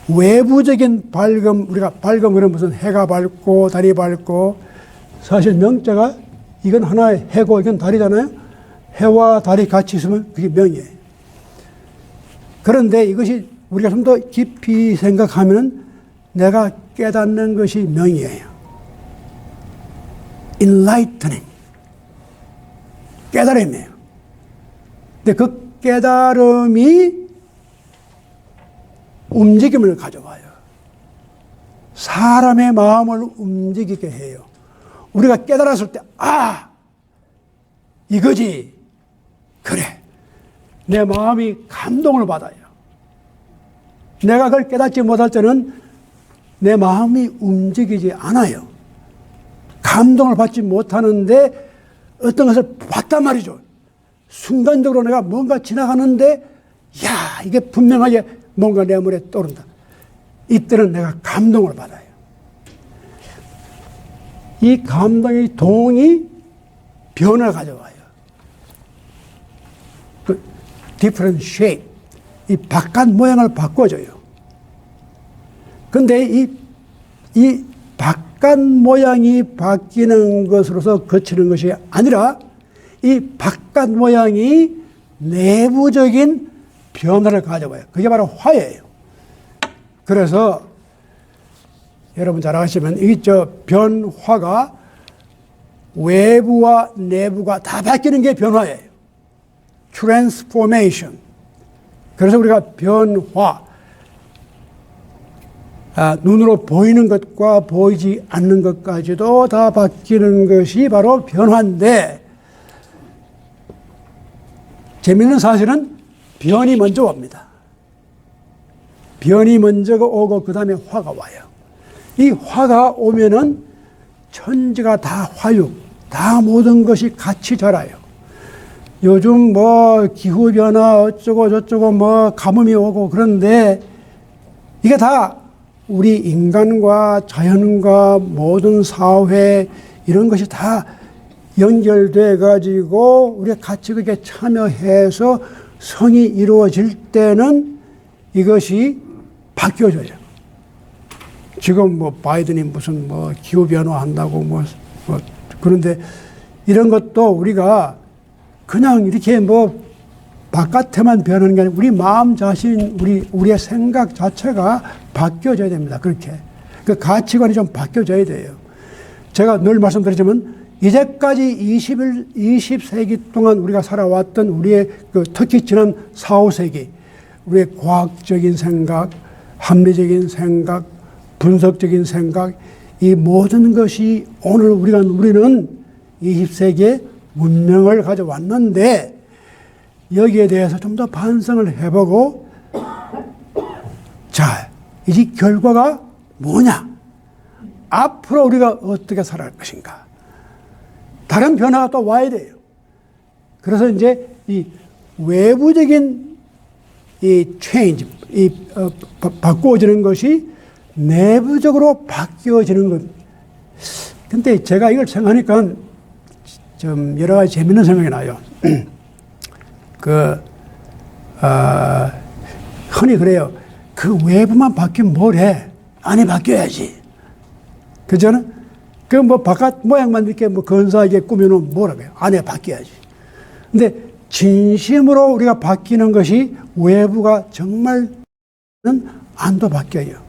외부적인 밝음, 우리가 밝음 그러면 무슨 해가 밝고 달이 밝고 사실 명자가 이건 하나의 해고 이건 달이잖아요. 해와 달이 같이 있으면 그게 명이에요. 그런데 이것이 우리가 좀 더 깊이 생각하면 내가 깨닫는 것이 명이에요. enlightening. 깨달음이에요. 근데 그 깨달음이 움직임을 가져와요. 사람의 마음을 움직이게 해요. 우리가 깨달았을 때, 아! 이거지. 그래. 내 마음이 감동을 받아요. 내가 그걸 깨닫지 못할 때는 내 마음이 움직이지 않아요. 감동을 받지 못하는데 어떤 것을 봤단 말이죠. 순간적으로 내가 뭔가 지나가는데, 야, 이게 분명하게 뭔가 내 머리에 떠오른다. 이때는 내가 감동을 받아요. 이 감동의 동이 변화를 가져와요. 그 different shape, 이 바깥 모양을 바꿔줘요. 근데 이 바깥 모양이 바뀌는 것으로서 그치는 것이 아니라 이 바깥 모양이 내부적인 변화를 가져와요. 그게 바로 화예요. 그래서 여러분 잘 아시면 이 변화가 외부와 내부가 다 바뀌는 게 변화예요. transformation. 그래서 우리가 변화, 눈으로 보이는 것과 보이지 않는 것까지도 다 바뀌는 것이 바로 변화인데, 재미있는 사실은 변이 먼저 옵니다. 변이 먼저 오고 그 다음에 화가 와요. 이 화가 오면은 천지가 다 화육, 다 모든 것이 같이 자라요. 요즘 뭐 기후변화 어쩌고 저쩌고 뭐 가뭄이 오고 그런데 이게 다 우리 인간과 자연과 모든 사회 이런 것이 다 연결돼 가지고 우리가 같이 그게 참여해서 성이 이루어질 때는 이것이 바뀌어져요. 지금 뭐 바이든이 무슨 뭐 기후변화 한다고 뭐 그런데 이런 것도 우리가 그냥 이렇게 뭐 바깥에만 변하는 게 아니라 우리 마음 자신, 우리의 생각 자체가 바뀌어져야 됩니다. 그렇게. 그 가치관이 좀 바뀌어져야 돼요. 제가 늘 말씀드리지만 이제까지 20세기 동안 우리가 살아왔던 우리의 특히 지난 4, 5세기 우리의 과학적인 생각, 합리적인 생각, 분석적인 생각 이 모든 것이 오늘 우리는 20세기에 문명을 가져왔는데 여기에 대해서 좀 더 반성을 해보고, 자, 이 결과가 뭐냐? 앞으로 우리가 어떻게 살아갈 것인가? 다른 변화가 또 와야 돼요. 그래서 이제 이 외부적인 이 체인지, 바꾸어지는 것이 내부적으로 바뀌어지는 것. 근데 제가 이걸 생각하니까 좀 여러 가지 재밌는 생각이 나요. 흔히 그래요. 그 외부만 바뀌면 뭘 해? 안에 바뀌어야지. 그잖아? 그 뭐 바깥 모양만 이렇게 뭐 근사하게 꾸며놓으면 뭐라고 해요? 안에 바뀌어야지. 근데 진심으로 우리가 바뀌는 것이 외부가 정말은 안도 바뀌어요.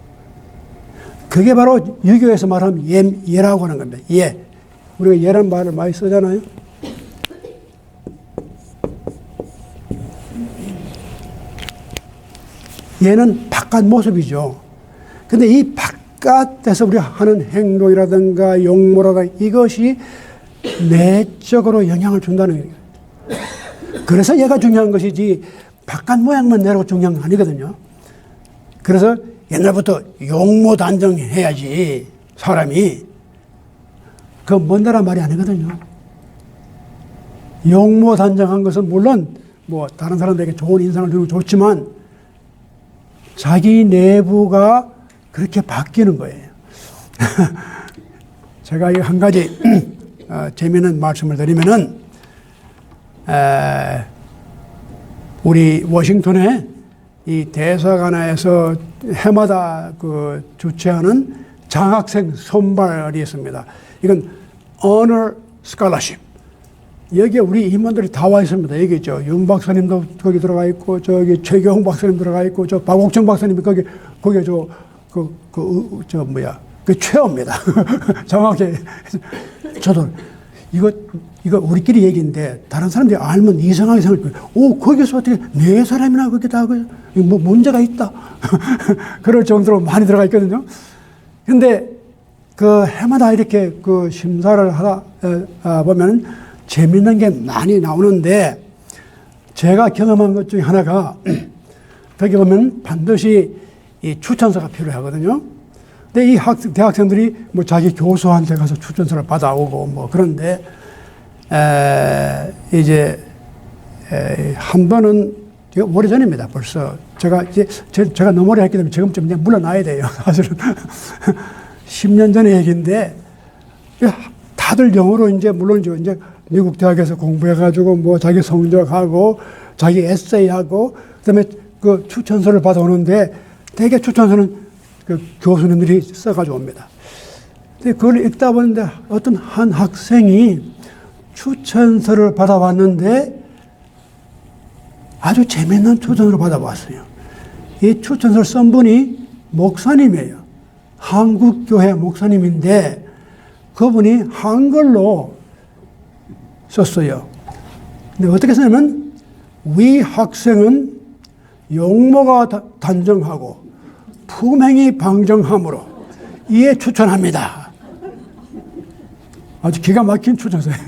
그게 바로 유교에서 말하면 예라고 하는 겁니다. 예. 우리가 예라는 말을 많이 쓰잖아요. 얘는 바깥 모습이죠. 근데 이 바깥에서 우리가 하는 행동이라든가 용모라든가 이것이 내적으로 영향을 준다는 거예요. 그래서 얘가 중요한 것이지 바깥 모양만 내라고 중요한 건 아니거든요. 그래서 옛날부터 용모 단정해야지 사람이. 그 먼 나라 말이 아니거든요. 용모 단정한 것은 물론 뭐 다른 사람들에게 좋은 인상을 주는 건 좋지만 자기 내부가 그렇게 바뀌는 거예요. 제가 한 가지 재미있는 말씀을 드리면은 우리 워싱턴에 이 대사관에서 해마다 그 주최하는 장학생 선발이 있습니다. 이건 Honor Scholarship. 여기에 우리 임원들이 다 와 있습니다. 여기 있죠. 윤 박사님도 거기 들어가 있고, 저기 최경훈 박사님 들어가 있고, 저 박옥정 박사님이 거기 그 최어입니다. 정확히. 저도 이거 우리끼리 얘기인데, 다른 사람들이 알면 이상하게 생각할 거예요. 오, 거기서 어떻게 네 사람이나 그렇게 다, 뭐 문제가 있다. 그럴 정도로 많이 들어가 있거든요. 근데 그 해마다 이렇게 그 심사를 하다 보면 재밌는 게 많이 나오는데, 제가 경험한 것 중에 하나가 거기 보면 반드시 이 추천서가 필요하거든요. 근데 이 대학생들이 뭐 자기 교수한테 가서 추천서를 받아오고 뭐 그런데 이제 한 번은 오래전입니다. 벌써 제가 너무 오래 했기 때문에 지금쯤 그냥 물러나야 돼요. 사실은 10년 전의 얘기인데 다들 영어로 이제 물론 이제 미국 대학에서 공부해가지고 뭐 자기 성적하고 자기 에세이하고 그다음에 그 추천서를 받아오는데 대개 추천서는 그 교수님들이 써가지고 옵니다. 근데 그걸 읽다 보는데 어떤 한 학생이 추천서를 받아왔는데 아주 재밌는 추천서를 받아왔어요. 이 추천서를 쓴 분이 목사님이에요. 한국교회 목사님인데 그분이 한글로 썼어요. 근데 어떻게 쓰냐면 위 학생은 용모가 단정하고 품행이 방정함으로 이에 추천합니다. 아주 기가 막힌 추천서예요.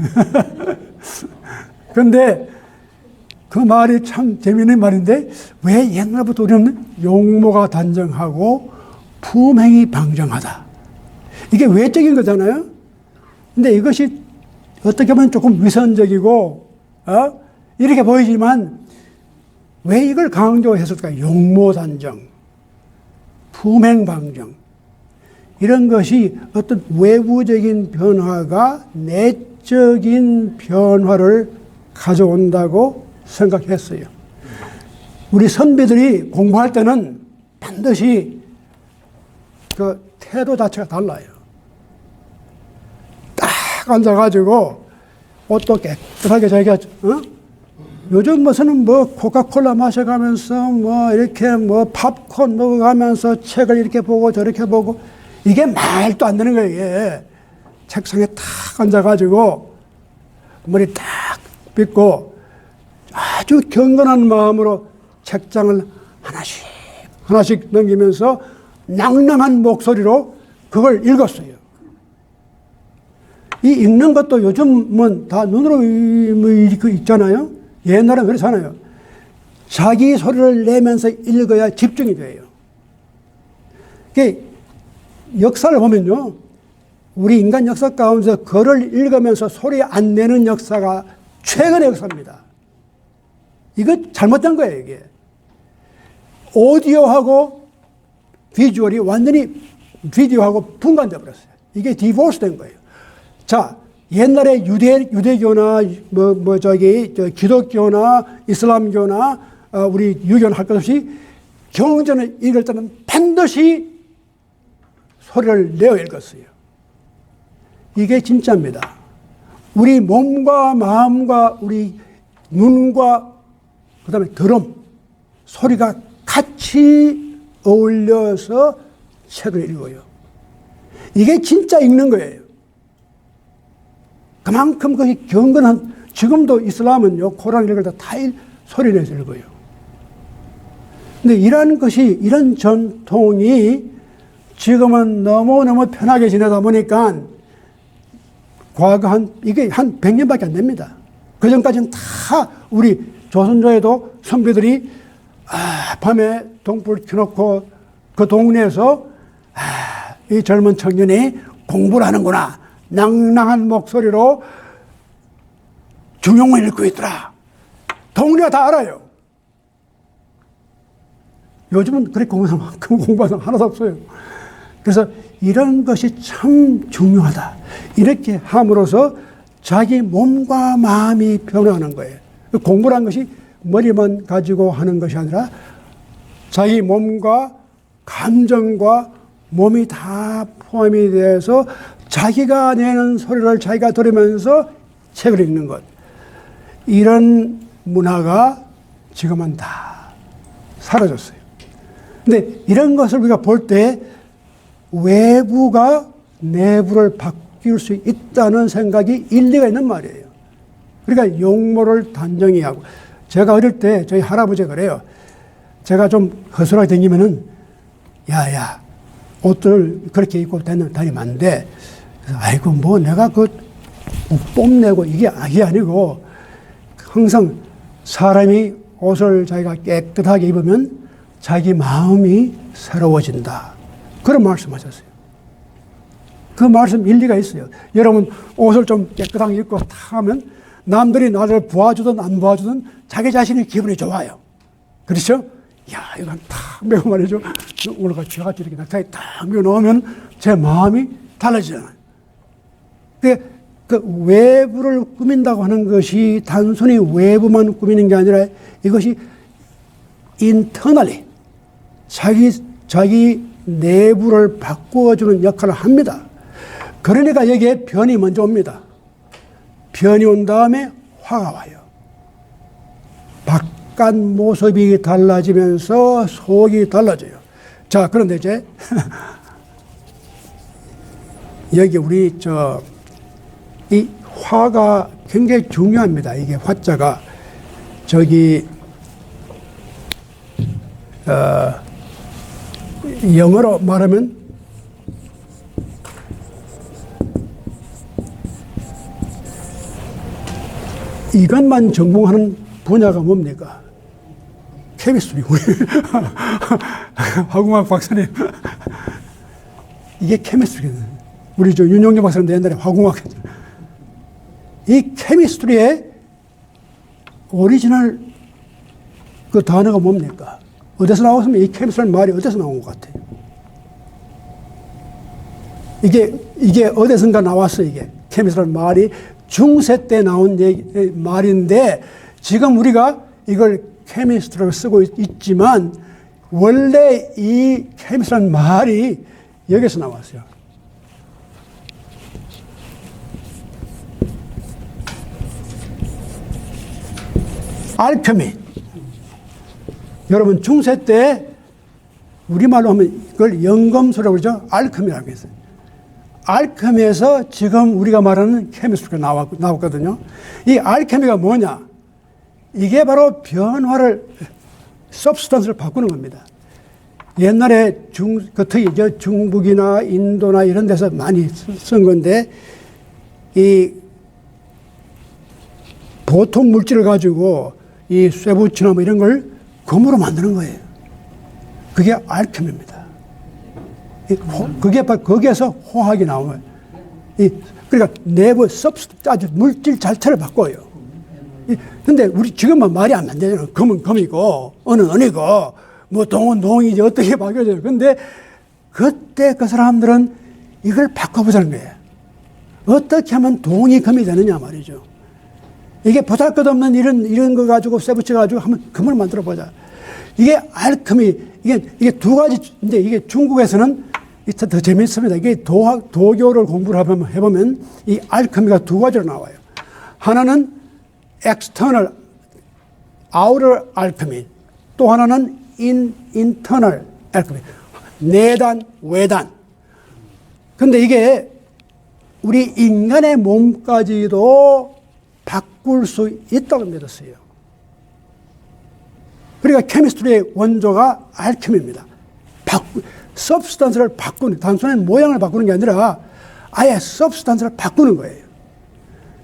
그런데 그 말이 참 재미있는 말인데 왜 옛날부터 우리는 용모가 단정하고 품행이 방정하다. 이게 외적인 거잖아요. 근데 이것이 어떻게 보면 조금 위선적이고 이렇게 보이지만 왜 이걸 강조했을까? 용모 단정, 품행 방정 이런 것이 어떤 외부적인 변화가 내적인 변화를 가져온다고 생각했어요. 우리 선배들이 공부할 때는 반드시 그 태도 자체가 달라요. 딱 앉아가지고 옷도 깨끗하게 자기가 요즘 무슨 뭐 코카콜라 마셔가면서 뭐 이렇게 뭐 팝콘 먹어가면서 책을 이렇게 보고 저렇게 보고 이게 말도 안 되는 거예요. 이게. 책상에 탁 앉아가지고 머리 딱 빗고 아주 경건한 마음으로 책장을 하나씩 넘기면서 낭낭한 목소리로 그걸 읽었어요. 이 읽는 것도 요즘은 다 눈으로 이렇게 있잖아요. 옛날에는 그렇잖아요. 자기 소리를 내면서 읽어야 집중이 돼요. 역사를 보면요, 우리 인간 역사 가운데서 글을 읽으면서 소리 안 내는 역사가 최근의 역사입니다. 이거 잘못된 거예요, 이게. 오디오하고 비주얼이 완전히 비디오하고 분간돼 버렸어요. 이게 디보스 된 거예요. 자, 옛날에 유대교나 기독교나 이슬람교나 우리 유교는 할 것 없이 경전을 읽을 때는 반드시 소리를 내어 읽었어요. 이게 진짜입니다. 우리 몸과 마음과 우리 눈과 그다음에 들음, 소리가 같이 어울려서 책을 읽어요. 이게 진짜 읽는 거예요. 그만큼 그게 경건한, 지금도 이슬람은요, 코란 읽을 때 다 소리 내서 읽어요. 근데 이런 전통이 지금은 너무너무 편하게 지내다 보니까 과거 이게 한 100년밖에 안 됩니다. 그 전까지는 다 우리 조선조에도 선비들이 밤에 동불 켜놓고 그 동네에서 이 젊은 청년이 공부를 하는구나. 낭낭한 목소리로 중용을 읽고 있더라. 동네가 다 알아요. 요즘은 그렇게 공부하는 사람 하나도 없어요. 그래서 이런 것이 참 중요하다. 이렇게 함으로써 자기 몸과 마음이 변화하는 거예요. 공부란 것이 머리만 가지고 하는 것이 아니라 자기 몸과 감정과 몸이 다 포함이 돼서 자기가 내는 소리를 자기가 들으면서 책을 읽는 것. 이런 문화가 지금은 다 사라졌어요. 근데 이런 것을 우리가 볼 때 외부가 내부를 바뀔 수 있다는 생각이 일리가 있는 말이에요. 그러니까 용모를 단정히 하고. 제가 어릴 때 저희 할아버지가 그래요. 제가 좀 허술하게 다니면은 야야 옷들 그렇게 입고 다니면 안 돼. 그래서 아이고 뭐 내가 그 뽐내고 이게 아니고 항상 사람이 옷을 자기가 깨끗하게 입으면 자기 마음이 새로워진다. 그런 말씀하셨어요. 그 말씀 일리가 있어요. 여러분 옷을 좀 깨끗하게 입고 탁 하면 남들이 나를 보아주든 안 보아주든 자기 자신이 기분이 좋아요. 그렇죠? 야, 이거 탁 메고 말이죠. 오늘같이 저같이 이렇게 넥타이 탁 메고 놓으면 제 마음이 달라지잖아요. 그 외부를 꾸민다고 하는 것이 단순히 외부만 꾸미는 게 아니라 이것이 internally 자기 내부를 바꾸어주는 역할을 합니다. 그러니까 여기에 변이 먼저 옵니다. 변이 온 다음에 화가 와요. 바깥 모습이 달라지면서 속이 달라져요. 자, 그런데 이제 여기 우리 이 화가 굉장히 중요합니다. 이게 화자가 저기 영어로 말하면 이것만 전공하는 분야가 뭡니까? 케미스트리. 화공학 박사님. 이게 케미스트리거든요. 우리 윤영재 박사님도 옛날에 화공학 했잖아요. 이 케미스트리의 오리지널 그 단어가 뭡니까? 어디서 나왔으면 이 케미스트리라는 말이 어디서 나온 것 같아요? 이게 어디선가 나왔어, 이게. 케미스트리라는 말이 중세 때 나온 말인데 지금 우리가 이걸 케미스트리로 쓰고 있지만 원래 이 케미스트리라는 말이 여기서 나왔어요. 알케미. 여러분 중세 때 우리말로 하면 이걸 영검수라고 그러죠. 알케미라고 했어요. 알케미에서 지금 우리가 말하는 케미스트리가 나왔거든요. 이 알케미가 뭐냐? 이게 바로 변화를, substance를 바꾸는 겁니다. 옛날에 특히 중북이나 인도나 이런 데서 많이 쓴 건데, 이 보통 물질을 가지고 이 쇠붙이나 뭐 이런 걸 금으로 만드는 거예요. 그게 알케미입니다. 그게 바로 거기에서 화학이 나오는 거예요. 그러니까 내부 아주 물질 자체를 바꿔요. 근데 우리 지금은 말이 안 되잖아요. 금은 금이고 은은 은이고 뭐 동은 동이지 어떻게 바뀌어져요. 근데 그때 그 사람들은 이걸 바꿔보자는 거예요. 어떻게 하면 동이 금이 되느냐 말이죠. 이게 보잘것없는 이런 거 가지고 쇠붙여 가지고 한번 금을 만들어 보자. 이게 알케미, 이게 두 가지인데 이게 중국에서는 더 재밌습니다. 이게 도교를 공부를 해보면 이 알케미가 두 가지로 나와요. 하나는 external, outer alchemy, 또 하나는 internal alchemy, 내단, 외단. 근데 이게 우리 인간의 몸까지도 바꿀 수 있다고 믿었어요. 그러니까 케미스트리의 원조가 알케미입니다. substance를 바꾸는, 단순한 모양을 바꾸는 게 아니라 아예 substance를 바꾸는 거예요.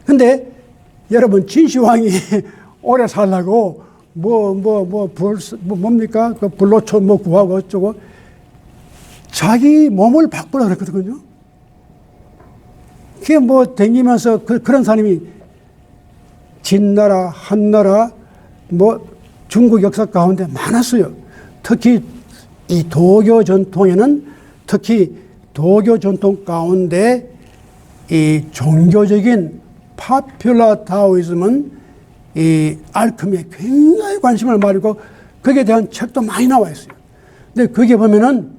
근데 여러분 진시황이 오래 살라고 뭡니까? 그 불로초 뭐 구하고 어쩌고 자기 몸을 바꾸라 그랬거든요. 그게 뭐 댕기면서 그런 사람이 진나라, 한나라, 뭐 중국 역사 가운데 많았어요. 특히 이 도교 전통에는 특히 도교 전통 가운데 이 종교적인 파퓰러 다오이즘은 이 알케미에 굉장히 관심을 가지고 거기에 대한 책도 많이 나와 있어요. 근데 거기에 보면은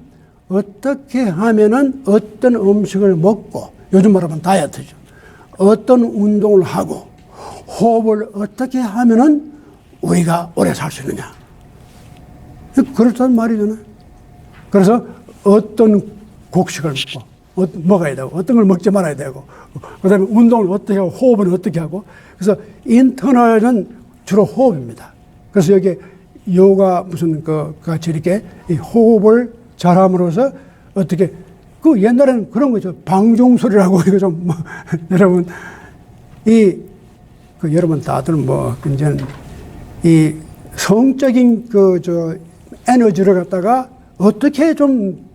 어떻게 하면은 어떤 음식을 먹고 요즘 말하면 다이어트죠. 어떤 운동을 하고 호흡을 어떻게 하면은 우리가 오래 살 수 있느냐. 그렇단 말이잖아요. 그래서 어떤 곡식을 먹어야 되고 어떤 걸 먹지 말아야 되고 그 다음에 운동을 어떻게 하고 호흡은 어떻게 하고 그래서 인터널은 주로 호흡입니다. 그래서 여기 요가 무슨 같이 이렇게 이 호흡을 잘함으로써 어떻게 그 옛날에는 그런 거죠. 방종술이라고 이거 좀 여러분 여러분 다들 뭐 이제는 이 성적인 에너지를 갖다가 어떻게 좀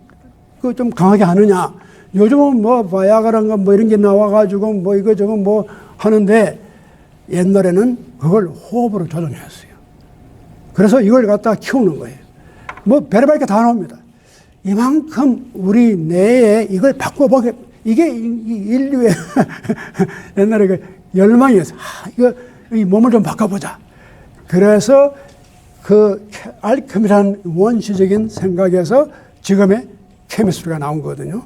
강하게 하느냐. 요즘은 뭐 바야가라인가 뭐 이런 게 나와가지고 뭐 이거저거 뭐 하는데 옛날에는 그걸 호흡으로 조정했어요. 그래서 이걸 갖다가 키우는 거예요. 뭐 별의별 게 다 나옵니다. 이만큼 우리 뇌에 이걸 바꿔보게 이게 인류의 옛날에 그 열망이었어요. 이 몸을 좀 바꿔보자. 그래서 그 알케미라는 원시적인 생각에서 지금의 케미스트리가 나온 거거든요.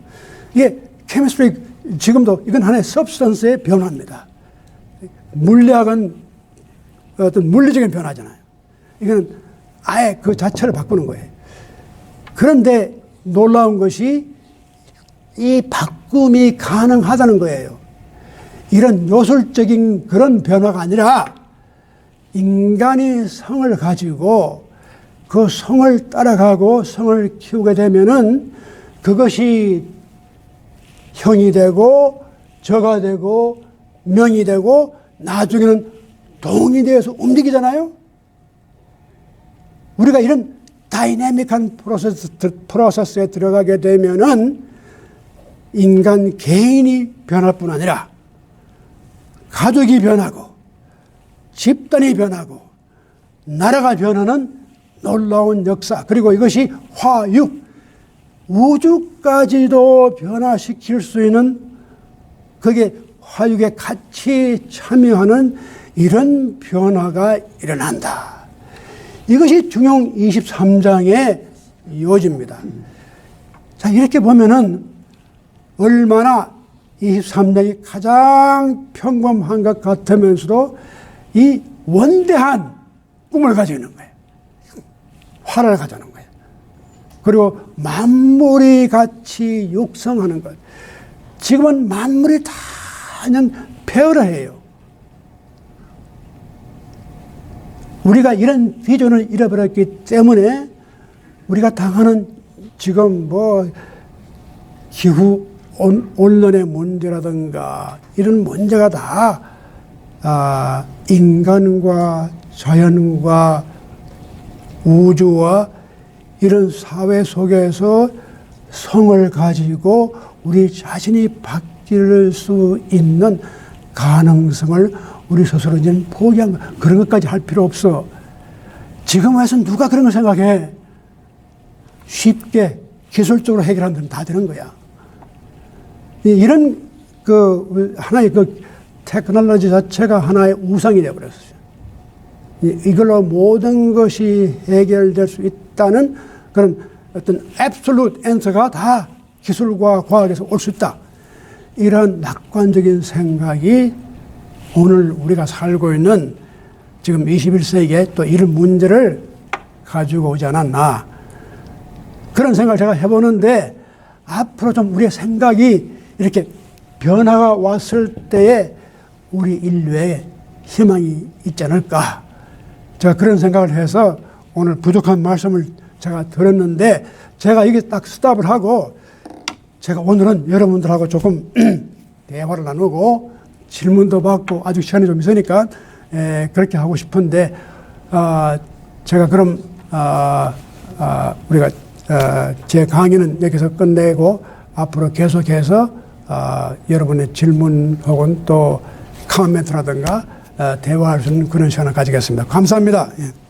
이게 케미스트리 지금도 이건 하나의 substance의 변화입니다. 물리학은 어떤 물리적인 변화잖아요. 이거는 아예 그 자체를 바꾸는 거예요. 그런데 놀라운 것이 이 바꿈이 가능하다는 거예요. 이런 요술적인 그런 변화가 아니라 인간이 성을 가지고 그 성을 따라가고 성을 키우게 되면은 그것이 형이 되고 저가 되고 명이 되고 나중에는 동이 되어서 움직이잖아요. 우리가 이런 다이내믹한 프로세스에 들어가게 되면은 인간 개인이 변할 뿐 아니라 가족이 변하고 집단이 변하고 나라가 변하는 놀라운 역사, 그리고 이것이 화육, 우주까지도 변화시킬 수 있는 그게 화육에 같이 참여하는 이런 변화가 일어난다. 이것이 중용 23장의 요지입니다. 자, 이렇게 보면은 얼마나 23장이 가장 평범한 것 같으면서도 이 원대한 꿈을 가지고 있는 거예요. 화를 가져오는 거예요. 그리고 만물이 같이 육성하는 것. 지금은 만물이 다 그냥 폐허해요. 우리가 이런 비전을 잃어버렸기 때문에 우리가 당하는 지금 뭐 기후 온난의 문제라든가 이런 문제가 다 인간과 자연과 우주와 이런 사회 속에서 성을 가지고 우리 자신이 바뀔 수 있는 가능성을 우리 스스로 이제 포기한 거. 그런 것까지 할 필요 없어. 지금 와서 누가 그런 걸 생각해? 쉽게 기술적으로 해결하면 되면 다 되는 거야. 이런 하나의 테크놀로지 자체가 하나의 우상이 되어버렸어요. 이걸로 모든 것이 해결될 수 있다는 그런 어떤 absolute answer가 다 기술과 과학에서 올 수 있다. 이런 낙관적인 생각이 오늘 우리가 살고 있는 지금 21세기에 또 이런 문제를 가지고 오지 않았나. 그런 생각을 제가 해보는데 앞으로 좀 우리의 생각이 이렇게 변화가 왔을 때에 우리 인류에 희망이 있지 않을까. 제가 그런 생각을 해서 오늘 부족한 말씀을 제가 들었는데 제가 이게 딱 스탑을 하고 제가 오늘은 여러분들하고 조금 대화를 나누고 질문도 받고 아직 시간이 좀 있으니까 그렇게 하고 싶은데 제가 그럼 우리가 제 강의는 여기서 끝내고 앞으로 계속해서 여러분의 질문 혹은 또 코멘트라든가 대화할 수 있는 그런 시간을 가지겠습니다. 감사합니다. 예.